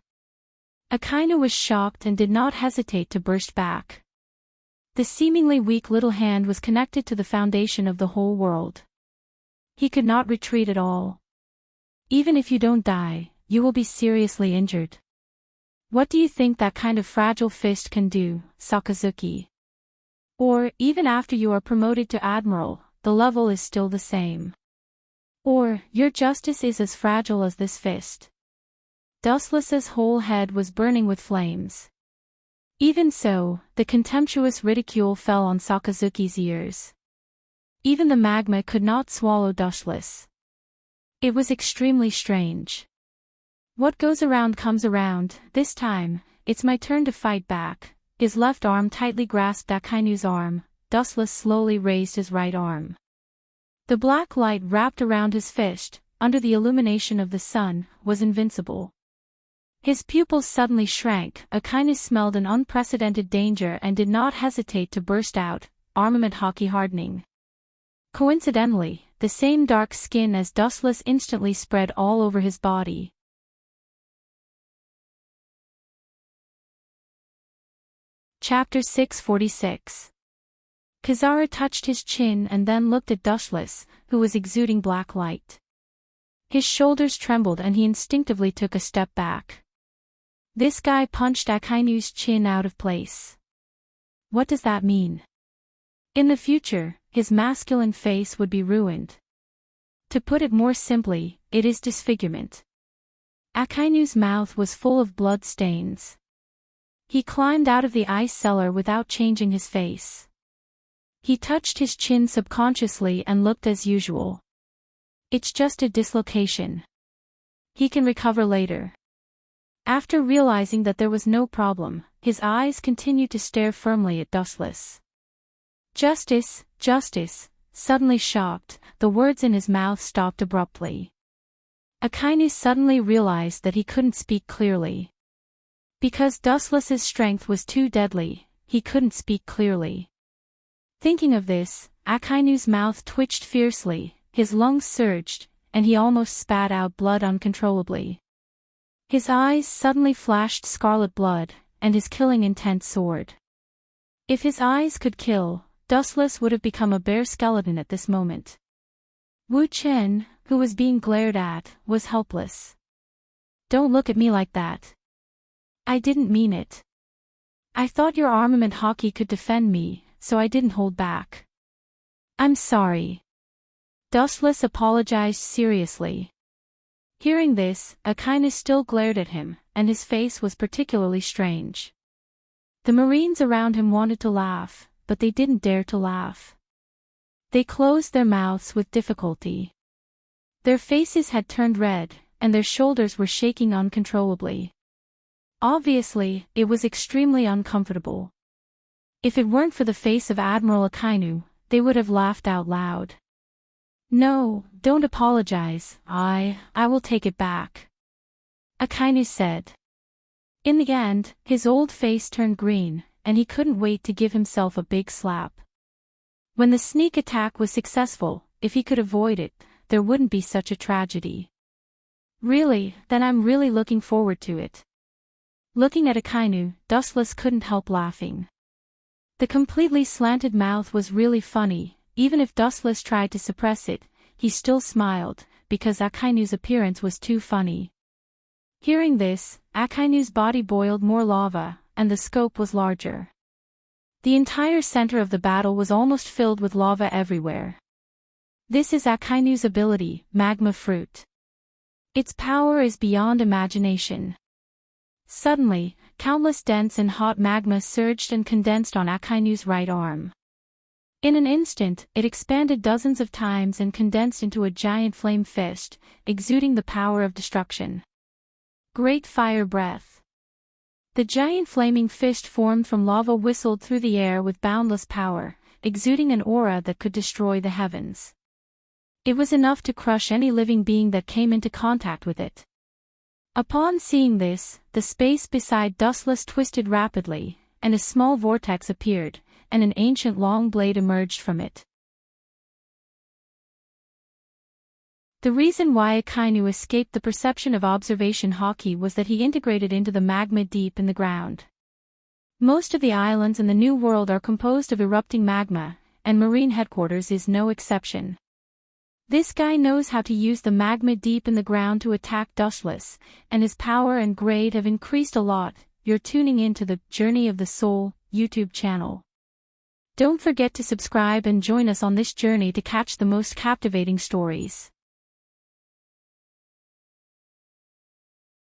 Akainu was shocked and did not hesitate to burst back. The seemingly weak little hand was connected to the foundation of the whole world. He could not retreat at all. Even if you don't die, you will be seriously injured. What do you think that kind of fragile fist can do, Sakazuki? Or, even after you are promoted to admiral, the level is still the same. Or, your justice is as fragile as this fist. Dustless's whole head was burning with flames. Even so, the contemptuous ridicule fell on Sakazuki's ears. Even the magma could not swallow Dustless. It was extremely strange. What goes around comes around. This time, it's my turn to fight back. His left arm tightly grasped Akainu's arm. Dustless slowly raised his right arm. The black light wrapped around his fist, under the illumination of the sun, was invincible. His pupils suddenly shrank. Akainu smelled an unprecedented danger and did not hesitate to burst out, armament haki hardening. Coincidentally, the same dark skin as Dustless instantly spread all over his body. Chapter 646. Kizaru touched his chin and then looked at Dustless, who was exuding black light. His shoulders trembled and he instinctively took a step back. This guy punched Akainu's chin out of place. What does that mean? In the future, his masculine face would be ruined. To put it more simply, it is disfigurement. Akainu's mouth was full of blood stains. He climbed out of the ice cellar without changing his face. He touched his chin subconsciously and looked as usual. It's just a dislocation. He can recover later. After realizing that there was no problem, his eyes continued to stare firmly at Dustless. Justice, justice, suddenly shocked, the words in his mouth stopped abruptly. Akainu suddenly realized that he couldn't speak clearly. Because Dustless's strength was too deadly, he couldn't speak clearly. Thinking of this, Akainu's mouth twitched fiercely, his lungs surged, and he almost spat out blood uncontrollably. His eyes suddenly flashed scarlet blood, and his killing intent soared. If his eyes could kill, Dustless would have become a bare skeleton at this moment. Wu Chen, who was being glared at, was helpless. "Don't look at me like that. I didn't mean it. I thought your armament hockey could defend me, so I didn't hold back. I'm sorry." Dustless apologized seriously. Hearing this, Akainu still glared at him, and his face was particularly strange. The Marines around him wanted to laugh, but they didn't dare to laugh. They closed their mouths with difficulty. Their faces had turned red, and their shoulders were shaking uncontrollably. Obviously, it was extremely uncomfortable. If it weren't for the face of Admiral Akainu, they would have laughed out loud. "No, don't apologize, I will take it back," Akainu said. In the end, his old face turned green, and he couldn't wait to give himself a big slap. When the sneak attack was successful, if he could avoid it, there wouldn't be such a tragedy. "Really, then I'm really looking forward to it." Looking at Akainu, Dustless couldn't help laughing. The completely slanted mouth was really funny. Even if Dustless tried to suppress it, he still smiled, because Akainu's appearance was too funny. Hearing this, Akainu's body boiled more lava, and the scope was larger. The entire center of the battle was almost filled with lava everywhere. This is Akainu's ability, Magma Fruit. Its power is beyond imagination. Suddenly, countless dense and hot magma surged and condensed on Akainu's right arm. In an instant, it expanded dozens of times and condensed into a giant flame fist, exuding the power of destruction. Great Fire Breath. The giant flaming fist formed from lava whistled through the air with boundless power, exuding an aura that could destroy the heavens. It was enough to crush any living being that came into contact with it. Upon seeing this, the space beside Dustless twisted rapidly, and a small vortex appeared, and an ancient long blade emerged from it. The reason why Akainu escaped the perception of observation hockey was that he integrated into the magma deep in the ground. Most of the islands in the New World are composed of erupting magma, and Marine Headquarters is no exception. This guy knows how to use the magma deep in the ground to attack Dustless, and his power and grade have increased a lot. You're tuning in to the Journey of the Soul YouTube channel. Don't forget to subscribe and join us on this journey to catch the most captivating stories.